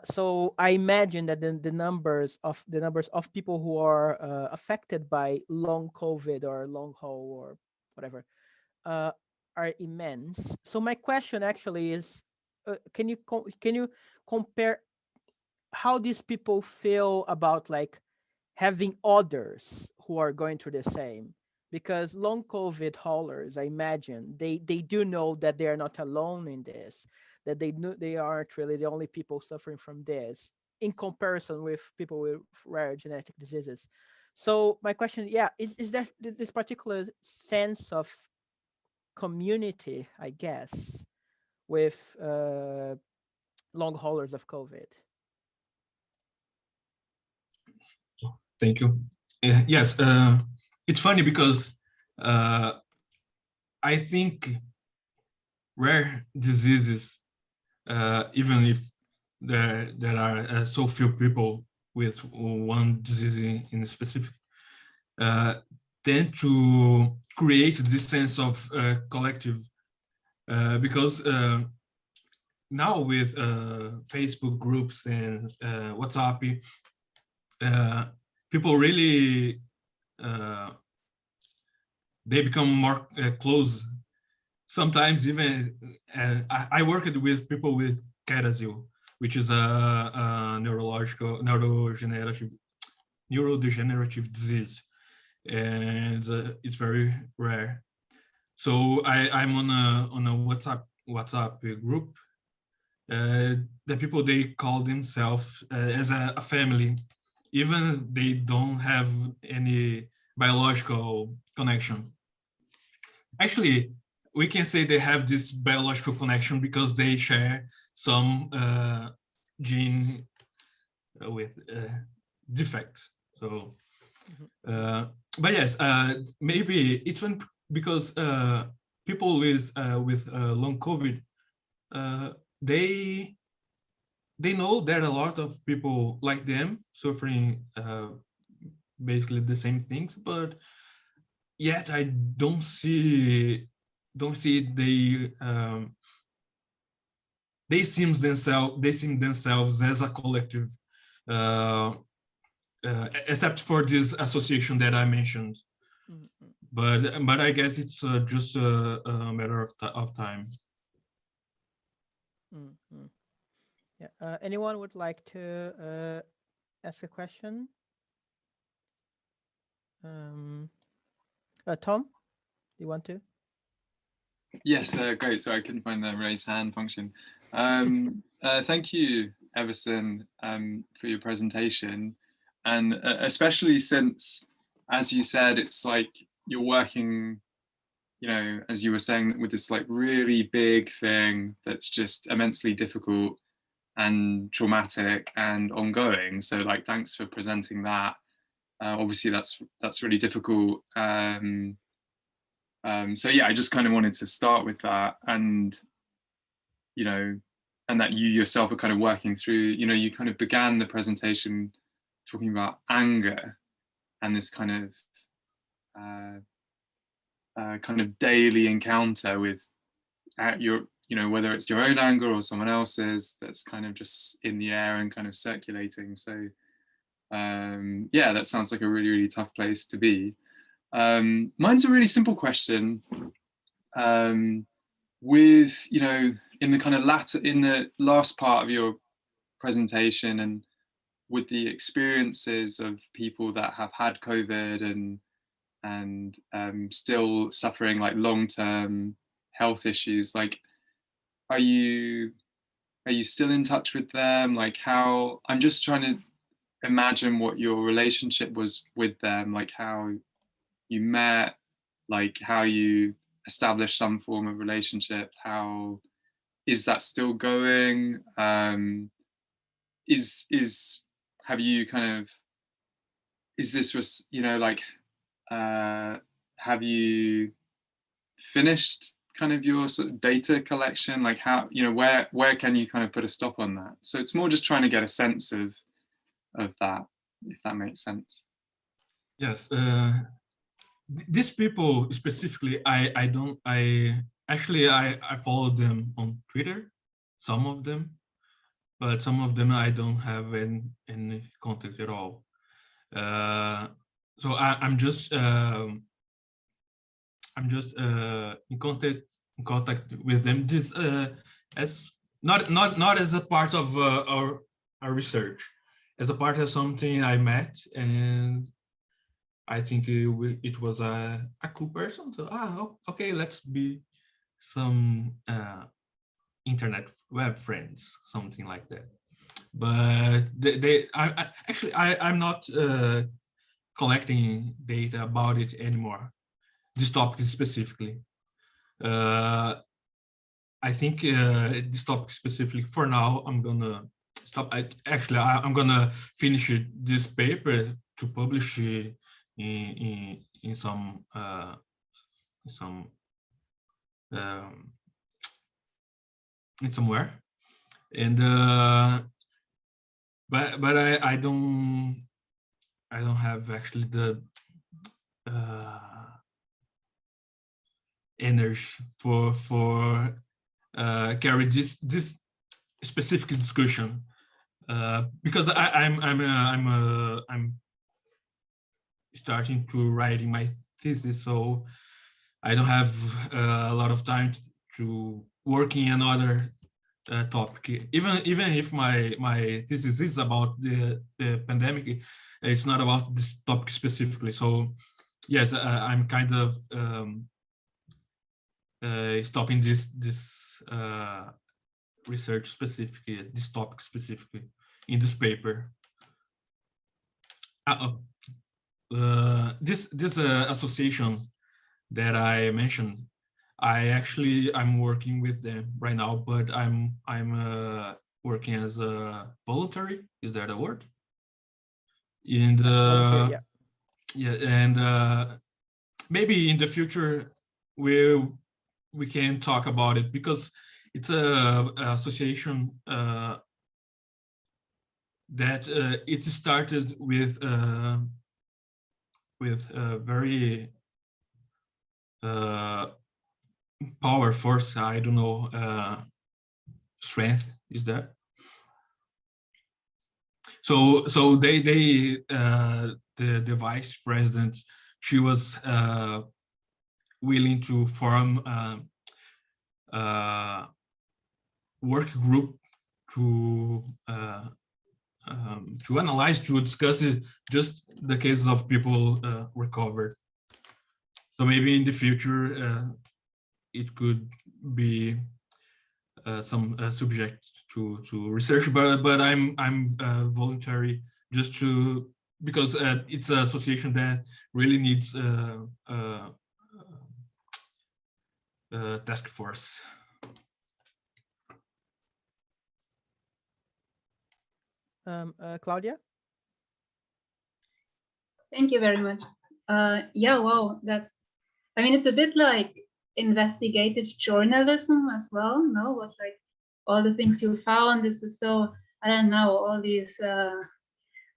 So I imagine that the numbers of people who are affected by long COVID or long haul or whatever uh, are immense. So my question actually is, can you compare how these people feel about like having others who are going through the same? Because long COVID haulers, I imagine they do know that they are not alone in this, that they know they aren't really the only people suffering from this in comparison with people with rare genetic diseases. So my question, yeah, is there this particular sense of community, I guess, with long haulers of COVID? Thank you. Yes, it's funny because I think rare diseases, even if there are so few people with one disease in specific, tend to create this sense of collective, because now with Facebook groups and WhatsApp, people really they become more close. Sometimes even I worked with people with CADASIL, which is a neurodegenerative disease, and it's very rare. So I'm on a WhatsApp group. The people, they call themselves as a family, even they don't have any biological connection. Actually, we can say they have this biological connection because they share some gene with defect. So, but yes, maybe it's one because people with long COVID, they know there are a lot of people like them suffering basically the same things, but yet I don't see they seem themselves as a collective, uh, except for this association that I mentioned. But I guess it's just a matter of time. Mm-hmm. Yeah. Anyone would like to ask a question? Tom, do you want to? Yes, great. Sorry, I couldn't find the raise hand function. Thank you, Everson, for your presentation. And especially since, as you said, it's like you're working, you know, as you were saying, with this like really big thing that's just immensely difficult and traumatic and ongoing. So like, thanks for presenting that. Obviously, that's really difficult. So yeah, I just kind of wanted to start with that, and you know, and that you yourself are kind of working through. You know, you kind of began the presentation talking about anger and this kind of daily encounter with your, you know, whether it's your own anger or someone else's, that's kind of just in the air and kind of circulating. So yeah, that sounds like a really, really tough place to be. Mine's a really simple question. With, you know, in the last part of your presentation, and with the experiences of people that have had COVID and still suffering like long-term health issues, like, are you still in touch with them? Like, how, I'm just trying to imagine what your relationship was with them, like how you met, like how you established some form of relationship. How is that still going? Have you kind of, is this was, you know, like, have you finished kind of your sort of data collection? Like, how, you know, where can you kind of put a stop on that? So it's more just trying to get a sense of that, if that makes sense. Yes, these people specifically, I follow them on Twitter, some of them, but some of them I don't have any contact at all. So I'm just in contact with them. This as not as a part of our research, as a part of something I met, and I think it was a cool person. So okay, let's be some internet web friends, something like that. But I'm not collecting data about it anymore. This topic specifically. I think this topic specifically for now, I'm gonna stop. I'm gonna finish this paper to publish it in some in somewhere, and but I don't have actually the energy for carry this specific discussion, because I'm starting to writing my thesis, so I don't have a lot of time to work in another topic. Even if my thesis is about the pandemic, it's not about this topic specifically. So yes, I'm kind of stopping this research specifically, this topic specifically in this paper. This association that I mentioned, I'm working with them right now, but I'm working as a voluntary. Is that a word? And Voluntary, yeah, and maybe in the future we can talk about it, because it's a association that it started with very power force, I don't know, strength is that. So the vice president, she was willing to form work group to analyze, to discuss it, just the cases of people recovered. So maybe in the future it could be some subject to research, but I'm voluntary just to, because it's an association that really needs task force. Claudia? Thank you very much. Yeah, wow, I mean, it's a bit like investigative journalism as well, no? What, like, all the things you found, this is so, I don't know, all these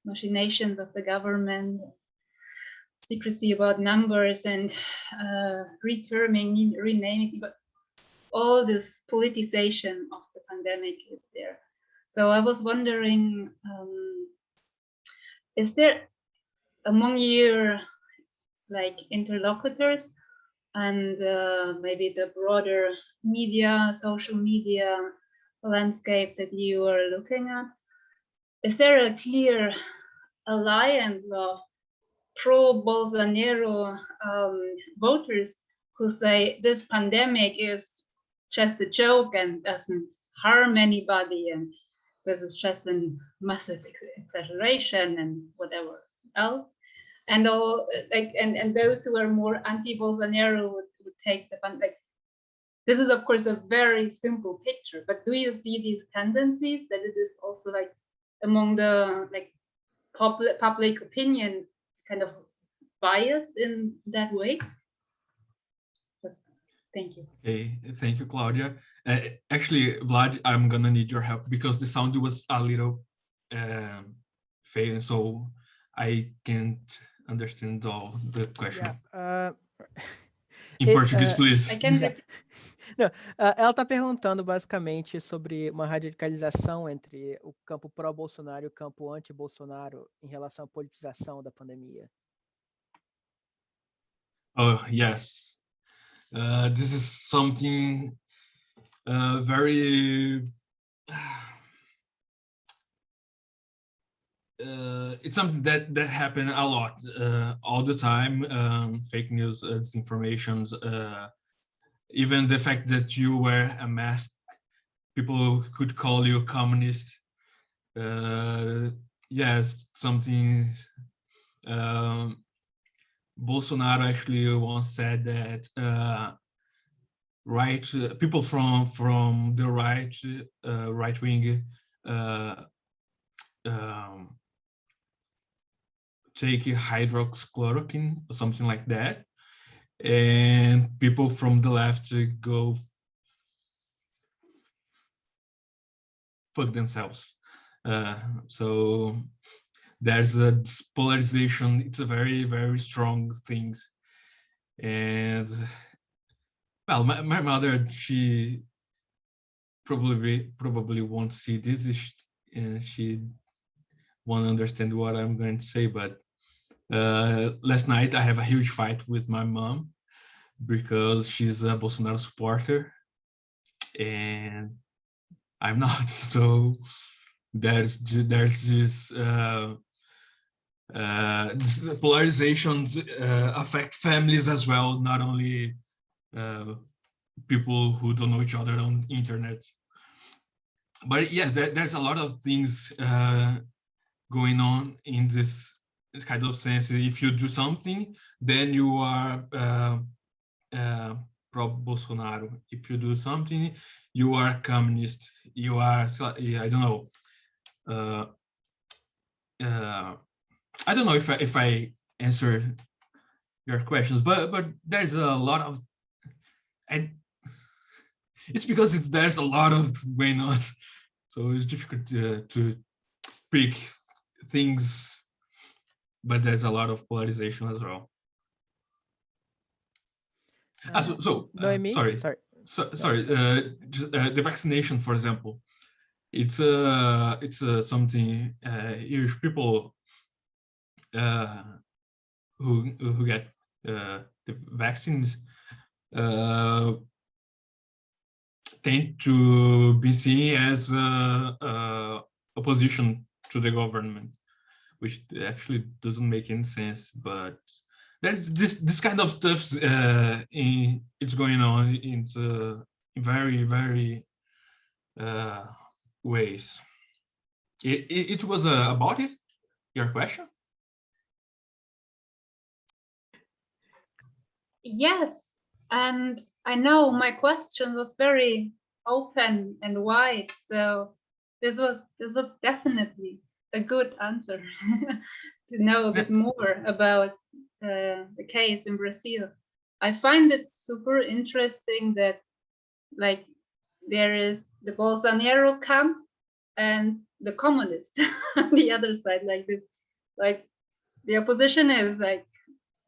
machinations of the government, secrecy about numbers and renaming, but all this politicization of the pandemic is there. So I was wondering, is there among your like interlocutors and maybe the broader media, social media landscape that you are looking at, is there a clear alliance of pro-Bolsonaro voters who say this pandemic is just a joke and doesn't harm anybody, and this is just a massive exaggeration and whatever else? And all, like, and those who are more anti-Bolsonaro would take the fun, like, this is of course a very simple picture, but do you see these tendencies that it is also like among the like public opinion kind of biased in that way? Just thank you. Okay, thank you, Claudia. Actually, Vlad, I'm gonna need your help because the sound was a little failing, so I can't understand all the question. Yeah, Em português, please. I can Não, ela está perguntando basicamente sobre uma radicalização entre o campo pró-Bolsonaro e o campo anti-Bolsonaro em relação à politização da pandemia. Oh, yes. This is something very... it's something that happened a lot, all the time. Fake news, disinformation, even the fact that you wear a mask, people could call you communist. Yes, something. Bolsonaro actually once said that people from the right wing take hydroxychloroquine or something like that, and people from the left go fuck themselves. So there's a polarization. It's a very, very strong thing. And well, my mother, she probably won't see this, and she won't understand what I'm going to say, but last night I have a huge fight with my mom because she's a Bolsonaro supporter and I'm not. So there's this polarizations affect families as well, not only people who don't know each other on the internet. But yes, there's a lot of things going on in this kind of sense. If you do something, then you are pro-Bolsonaro. If you do something, you are communist. You are, I don't know. I don't know if I answer your questions, but there's a lot of, and it's because there's a lot of going on, so it's difficult to pick things, but there's a lot of polarization as well. Sorry. The vaccination, for example, it's something huge. People who get the vaccines tend to be seen as opposition to the government, which actually doesn't make any sense. But there's this kind of stuff it's going on in very ways. It was about it, your question? Yes, and I know my question was very open and wide, so this was definitely a good answer to know a bit more about the case in Brazil. I find it super interesting that like there is the Bolsonaro camp and the communists on the other side, like this, like the opposition is like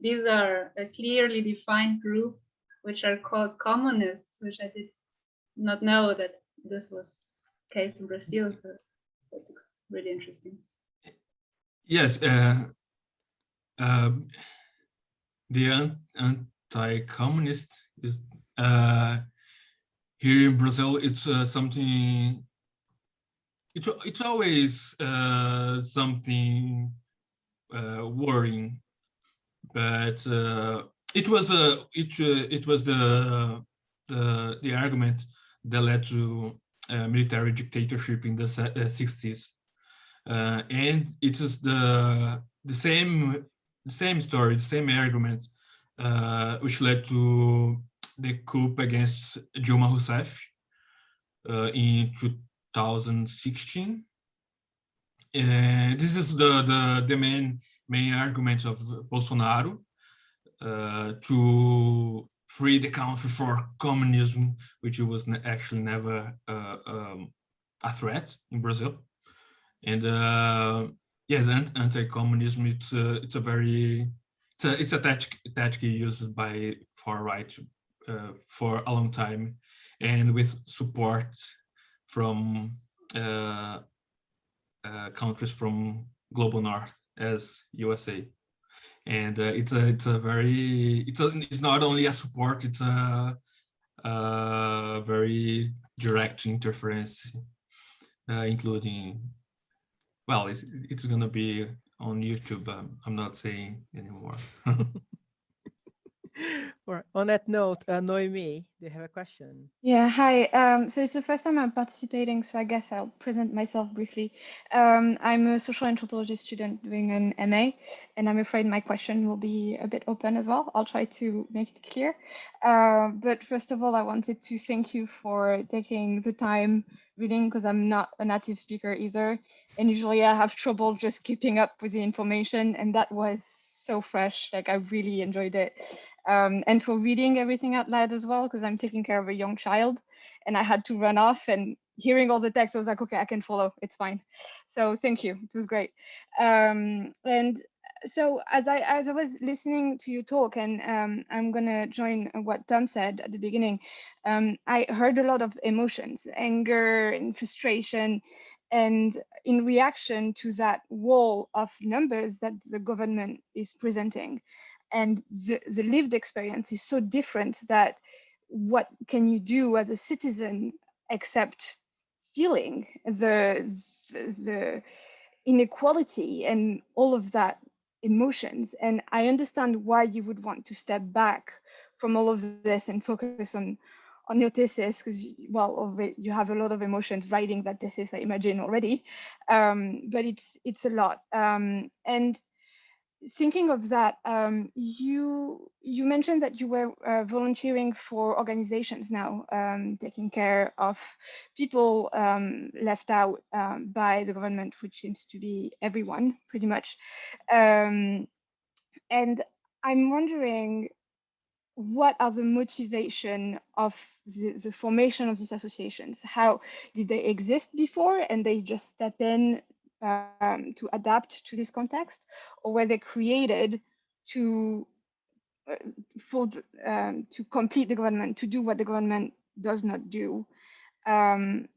these are a clearly defined group which are called communists, which I did not know that this was the case in Brazil. So that's really interesting. Yes, the anti-communist is here in Brazil. It's something. It's always something worrying, but it was the argument that led to military dictatorship in the 60s, and it is the same story, the same argument, which led to the coup against Dilma Rousseff in 2016. And this is the main argument of Bolsonaro to free the country for communism, which was actually never a threat in Brazil. And yes, anti-communism, it's a tactic used by far right for a long time, and with support from countries from global north as USA. And it's not only a support, it's a very direct interference, including, well, it's gonna be on YouTube. I'm not saying anymore. Or on that note, Noemi, do you have a question? Yeah, hi. So it's the first time I'm participating, so I guess I'll present myself briefly. I'm a social anthropology student doing an MA, and I'm afraid my question will be a bit open as well. I'll try to make it clear. But first of all, I wanted to thank you for taking the time reading, because I'm not a native speaker either. And usually I have trouble just keeping up with the information, and that was so fresh. Like, I really enjoyed it. And for reading everything out loud as well, because I'm taking care of a young child and I had to run off, and hearing all the text, I was like, okay, I can follow, it's fine. So thank you, it was great. And so as I was listening to you talk, and I'm gonna join what Tom said at the beginning, I heard a lot of emotions, anger and frustration, and in reaction to that wall of numbers that the government is presenting. And the lived experience is so different that what can you do as a citizen except feeling the inequality and all of that emotions? And I understand why you would want to step back from all of this and focus on your thesis, because, well, you have a lot of emotions writing that thesis, I imagine already, but it's a lot. And thinking of that, you mentioned that you were volunteering for organizations now, taking care of people left out by the government, which seems to be everyone pretty much. And I'm wondering, what are the motivation of the formation of these associations? How did they exist before and they just step in to adapt to this context, or were they created to to complete the government, to do what the government does not do? And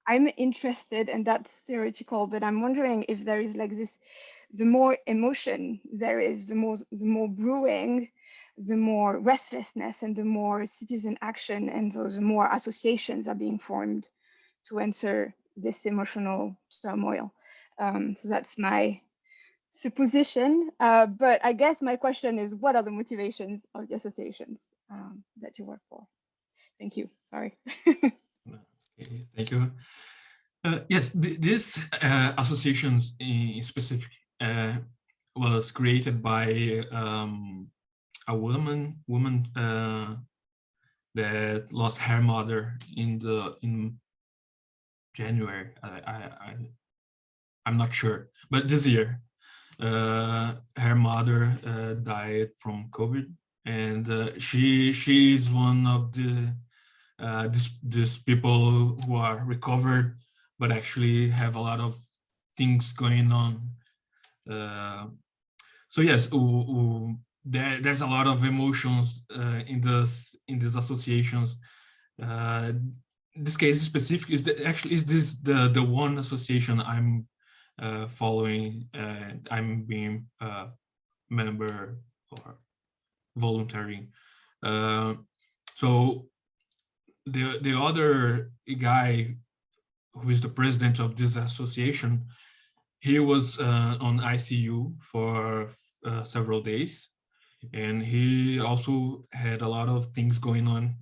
I'm interested, and that's theoretical, but I'm wondering if there is like this the more emotion there is, the more brewing, the more restlessness, and the more citizen action, and those more associations are being formed to answer this emotional turmoil. So that's my supposition. But I guess my question is, what are the motivations of the associations that you work for? Thank you. Sorry. Okay, thank you. Yes, this associations in specific was created by a woman that lost her mother in January. I'm not sure, but this year, her mother died from COVID, and she is one of the these people who are recovered, but actually have a lot of things going on. So yes, there's a lot of emotions in these associations. This case specific is the one association I'm following. I'm being member or volunteering. So the other guy who is the president of this association, he was on ICU for several days, and he also had a lot of things going on.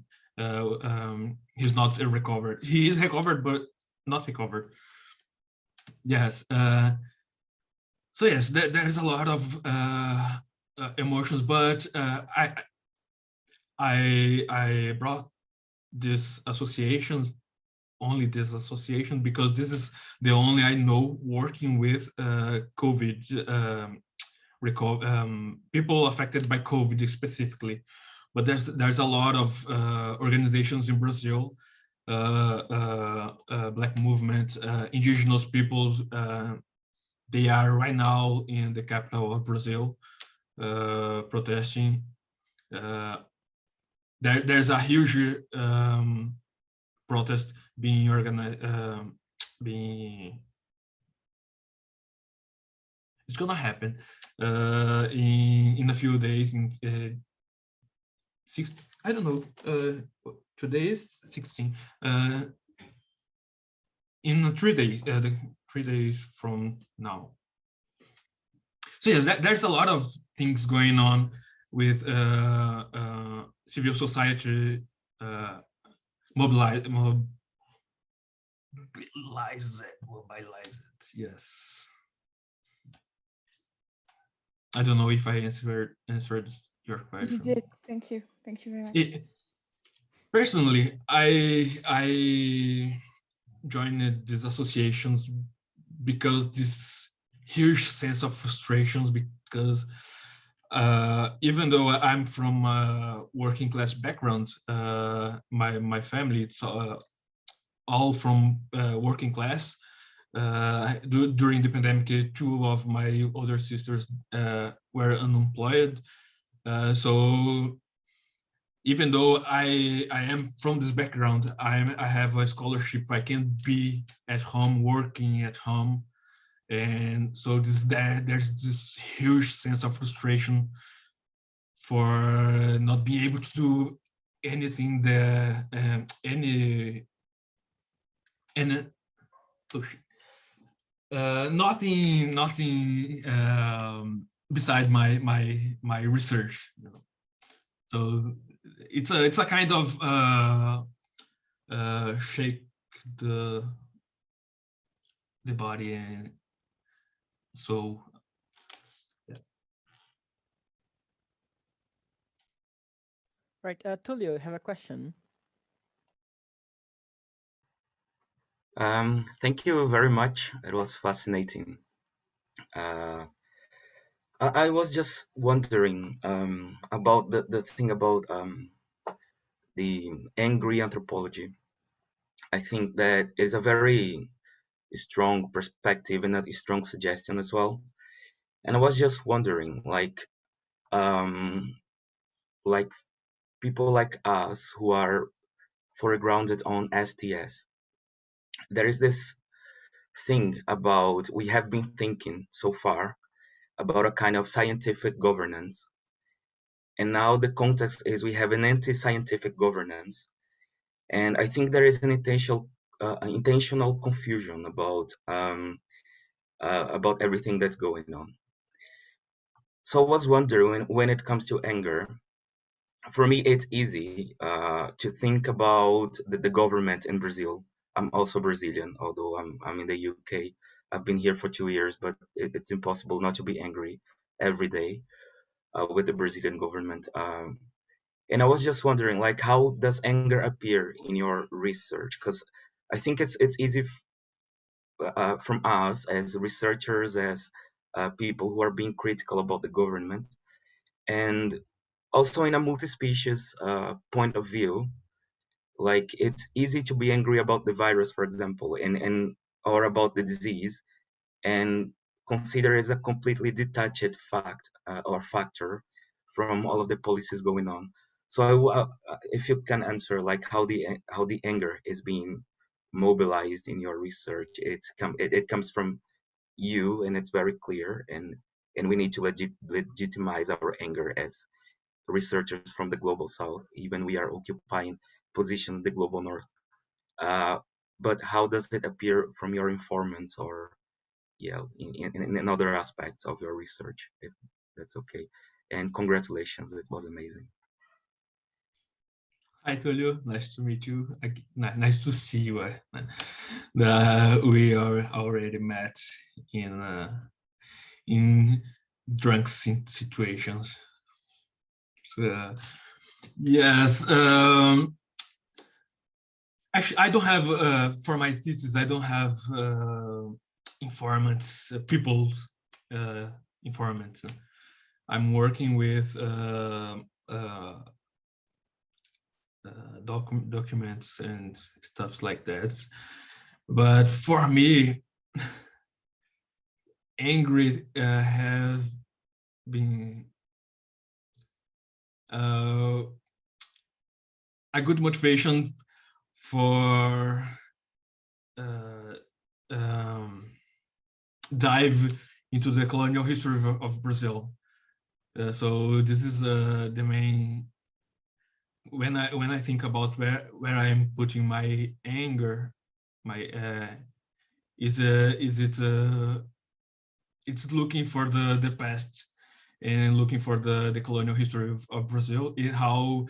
He's not recovered. He is recovered, but not recovered. Yes. So yes, there's a lot of emotions, but I brought this association, only this association, because this is the only I know working with COVID, people affected by COVID specifically. But there's a lot of organizations in Brazil, Black movement, indigenous peoples. They are right now in the capital of Brazil, protesting. There's a huge protest being organized. It's gonna happen in a few days. In I don't know. Today is 16. In 3 days, 3 days from now. So yes, there's a lot of things going on with civil society mobilize it. Yes. I don't know if I answered your question. You did. Thank you. Thank you very much. Personally, I joined these associations because this huge sense of frustrations, because even though I'm from a working class background, my family, it's all from working class. During the pandemic, 2 of my older sisters were unemployed. So even though I am from this background, I have a scholarship. I can be at home, working at home. And so there's this huge sense of frustration for not being able to do anything nothing beside my research. So it's a kind of shake the body, and so yeah. Right, Tulio, you have a question. Thank you very much. It was fascinating. I was just wondering about the thing about the angry anthropology. I think that is a very strong perspective and a strong suggestion as well. And I was just wondering, like people like us who are foregrounded on STS, there is this thing about we have been thinking so far about a kind of scientific governance. And now the context is we have an anti-scientific governance. And I think there is an intentional confusion about everything that's going on. So I was wondering, when it comes to anger, for me, it's easy to think about the government in Brazil. I'm also Brazilian, although I'm in the UK. I've been here for 2 years, but it's impossible not to be angry every day with the Brazilian government. And I was just wondering, like, how does anger appear in your research? Because I think it's easy from us as researchers, as people who are being critical about the government, and also in a multi-species point of view, like it's easy to be angry about the virus, for example, and or about the disease, and consider as a completely detached fact or factor from all of the policies going on. So if you can answer, like, how the anger is being mobilized in your research, it comes from you, and it's very clear, and we need to legitimize our anger as researchers from the global south, even we are occupying positions in the global north. But how does it appear from your informants, or in other aspects of your research, if that's okay? And congratulations, it was amazing. Hi, Tulio. Nice to meet you. Nice to see you. We are already met in drunk situations. So, yes. Actually, I don't have for my thesis. I don't have informants, people's informants. I'm working with documents and stuff like that. But for me, angry have been a good motivation for dive into the colonial history of Brazil. So this is the main. When I think about where I'm putting my anger, it's looking for the past and looking for the colonial history of Brazil, how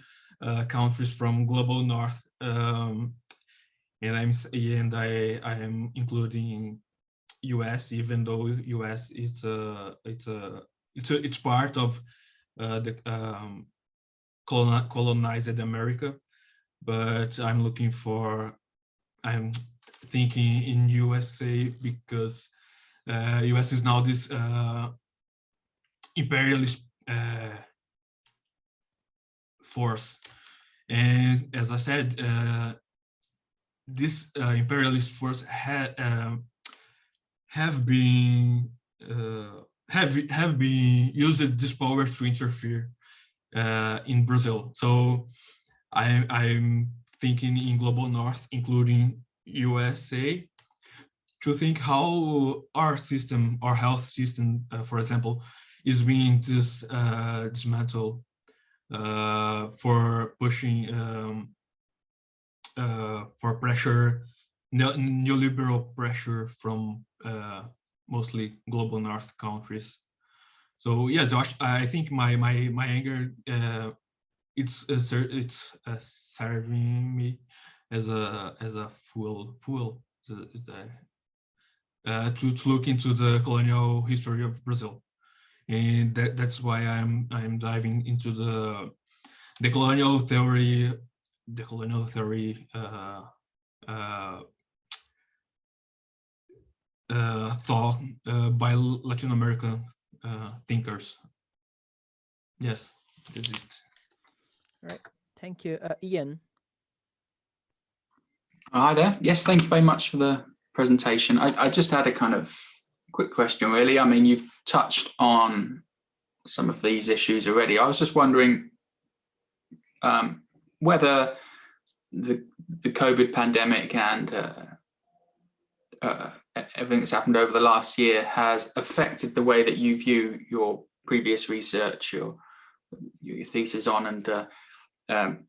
countries from global north, and I am including US, even though US it's part of the colonized America, but I'm thinking in USA because US is now this imperialist force, and as I said, this imperialist force have been used this power to interfere in Brazil. So I'm thinking in global north, including USA, to think how our system, our health system, for example, is being dismantled for pushing for pressure, neoliberal pressure from mostly global north countries. So yes, I think my anger it's serving me as a fool to look into the colonial history of Brazil, and that's why I'm diving into the colonial theory thought by Latin American thinkers. Yes, that's it. All right, thank you. Ian. Hi there. Yes, thank you very much for the presentation. I just had a kind of quick question, really. I mean, you've touched on some of these issues already. I was just wondering whether the COVID pandemic and everything that's happened over the last year has affected the way that you view your previous research, your thesis on, and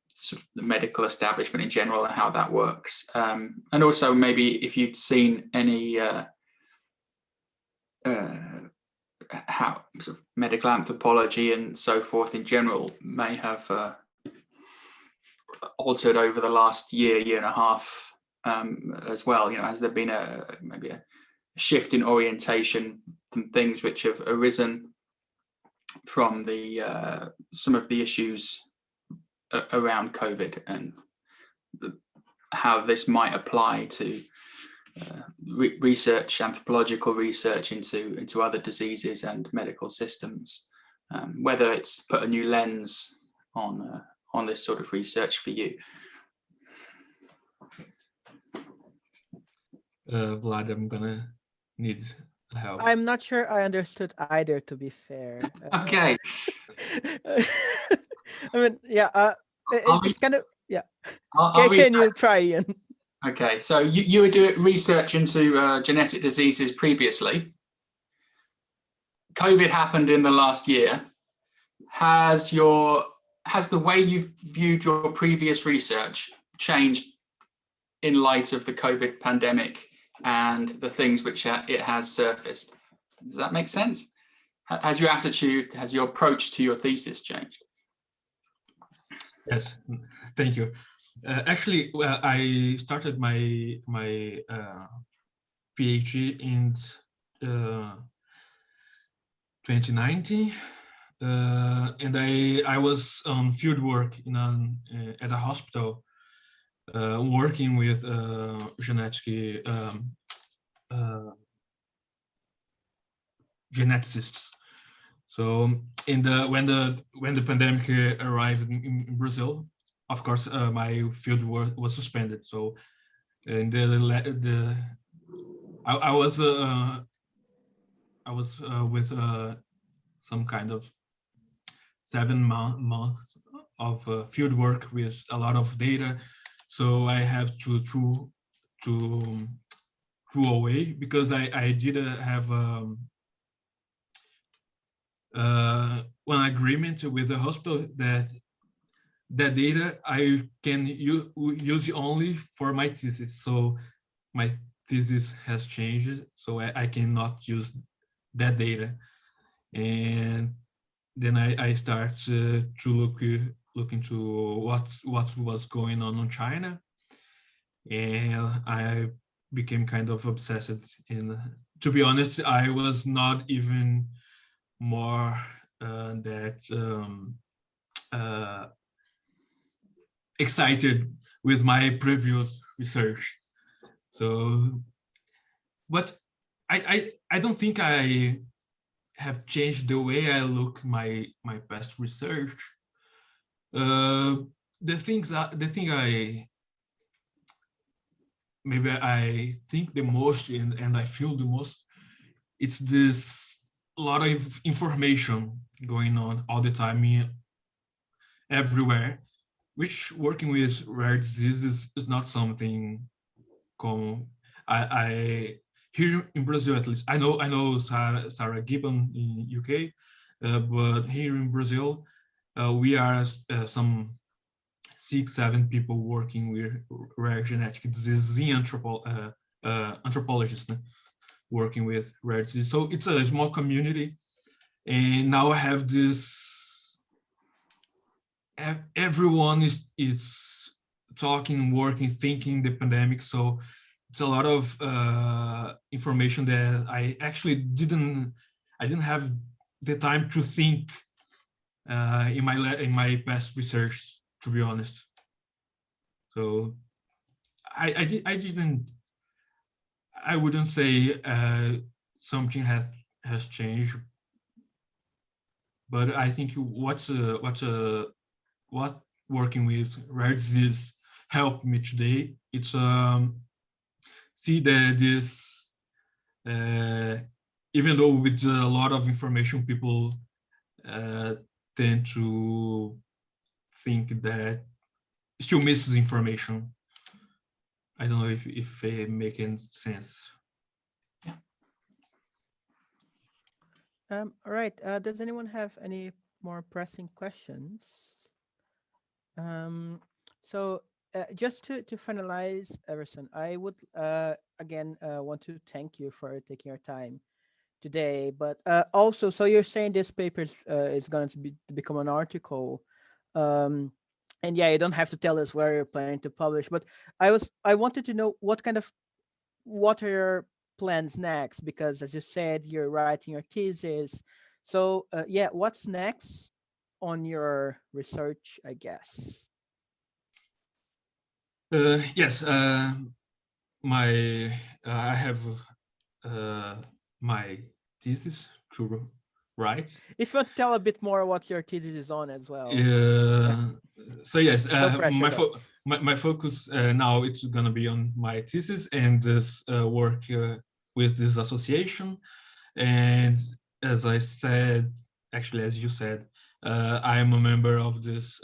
sort of the medical establishment in general and how that works. And also maybe if you'd seen any how sort of medical anthropology and so forth in general may have altered over the last year and a half as well. You know, has there been maybe a shift in orientation from things which have arisen from the some of the issues around COVID, and how this might apply to research, anthropological research into other diseases and medical systems, whether it's put a new lens on this sort of research for you? Vlad, I'm gonna need help. I'm not sure I understood either, to be fair. Okay. I mean, yeah, it's kind of, yeah. I'll Can you try, Ian? Okay, so you were doing research into genetic diseases previously. COVID happened in the last year. Has the way you've viewed your previous research changed in light of the COVID pandemic and the things which it has surfaced? Does that make sense? Has your attitude, has your approach to your thesis changed? Yes, thank you. Actually, I started my PhD in 2019, and I was on field work at a hospital, working with genetic geneticists. So when the pandemic arrived in Brazil, of course, my field work was suspended. So in I was with some kind of 7 months of field work with a lot of data. So I have to throw away, because I did have one agreement with the hospital that data I can use only for my thesis. So my thesis has changed, so I cannot use that data. And then I start to look into what was going on in China, and I became kind of obsessed. And to be honest, I was not even more excited with my previous research. So, but I don't think I have changed the way I look my past research. The thing I think the most and I feel the most, it's this lot of information going on all the time everywhere, which working with rare diseases is not something common. I here in Brazil, at least, I know Sarah Gibbon in UK, but here in Brazil, we are some 6-7 people working with rare genetic diseases in anthropologists working with rare disease. So it's a small community, and now I have this. Everyone is talking, working, thinking the pandemic. So it's a lot of information that I actually didn't have the time to think in my past research, to be honest. So I wouldn't say something has changed, but I think what working with rare disease helped me today. It's see that this, even though with a lot of information, people tend to think that still misses information. I don't know if it makes sense. All right. Does anyone have any more pressing questions? So just to finalize, Everson, I would again want to thank you for taking your time today. But also, so you're saying this paper is going to become an article, and yeah, you don't have to tell us where you're planning to publish. But I wanted to know what are your plans next, because as you said, you're writing your thesis. So yeah, what's next on your research, I guess? Yes, I have my thesis to write. If you want to tell a bit more what your thesis is on as well. So yes, No pressure, my focus now it's gonna be on my thesis and this work with this association. And as I said, actually, as you said, I am a member of this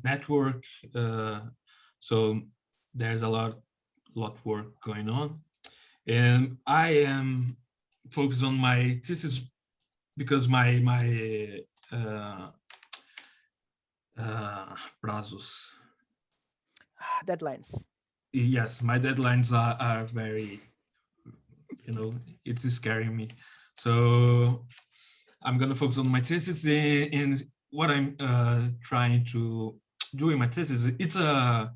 network. So there's a lot work going on, and I am focused on my thesis because my prazos, deadlines. yes, my deadlines are very, it's scaring me. So I'm gonna focus on my thesis, and what I'm trying to do in my thesis, it's a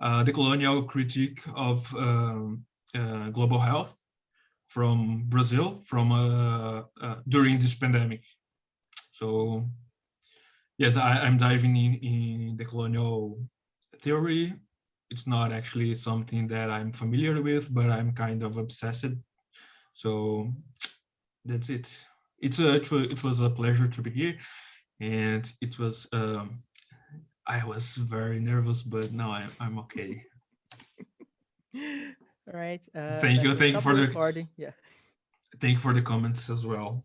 decolonial critique of global health from Brazil during this pandemic. So yes, I'm diving in decolonial theory. It's not actually something that I'm familiar with, but I'm kind of obsessed. So that's it. It was a pleasure to be here, and it was. I was very nervous, but now I'm okay. All right. Thank you for the recording. Yeah. Thank you for the comments as well.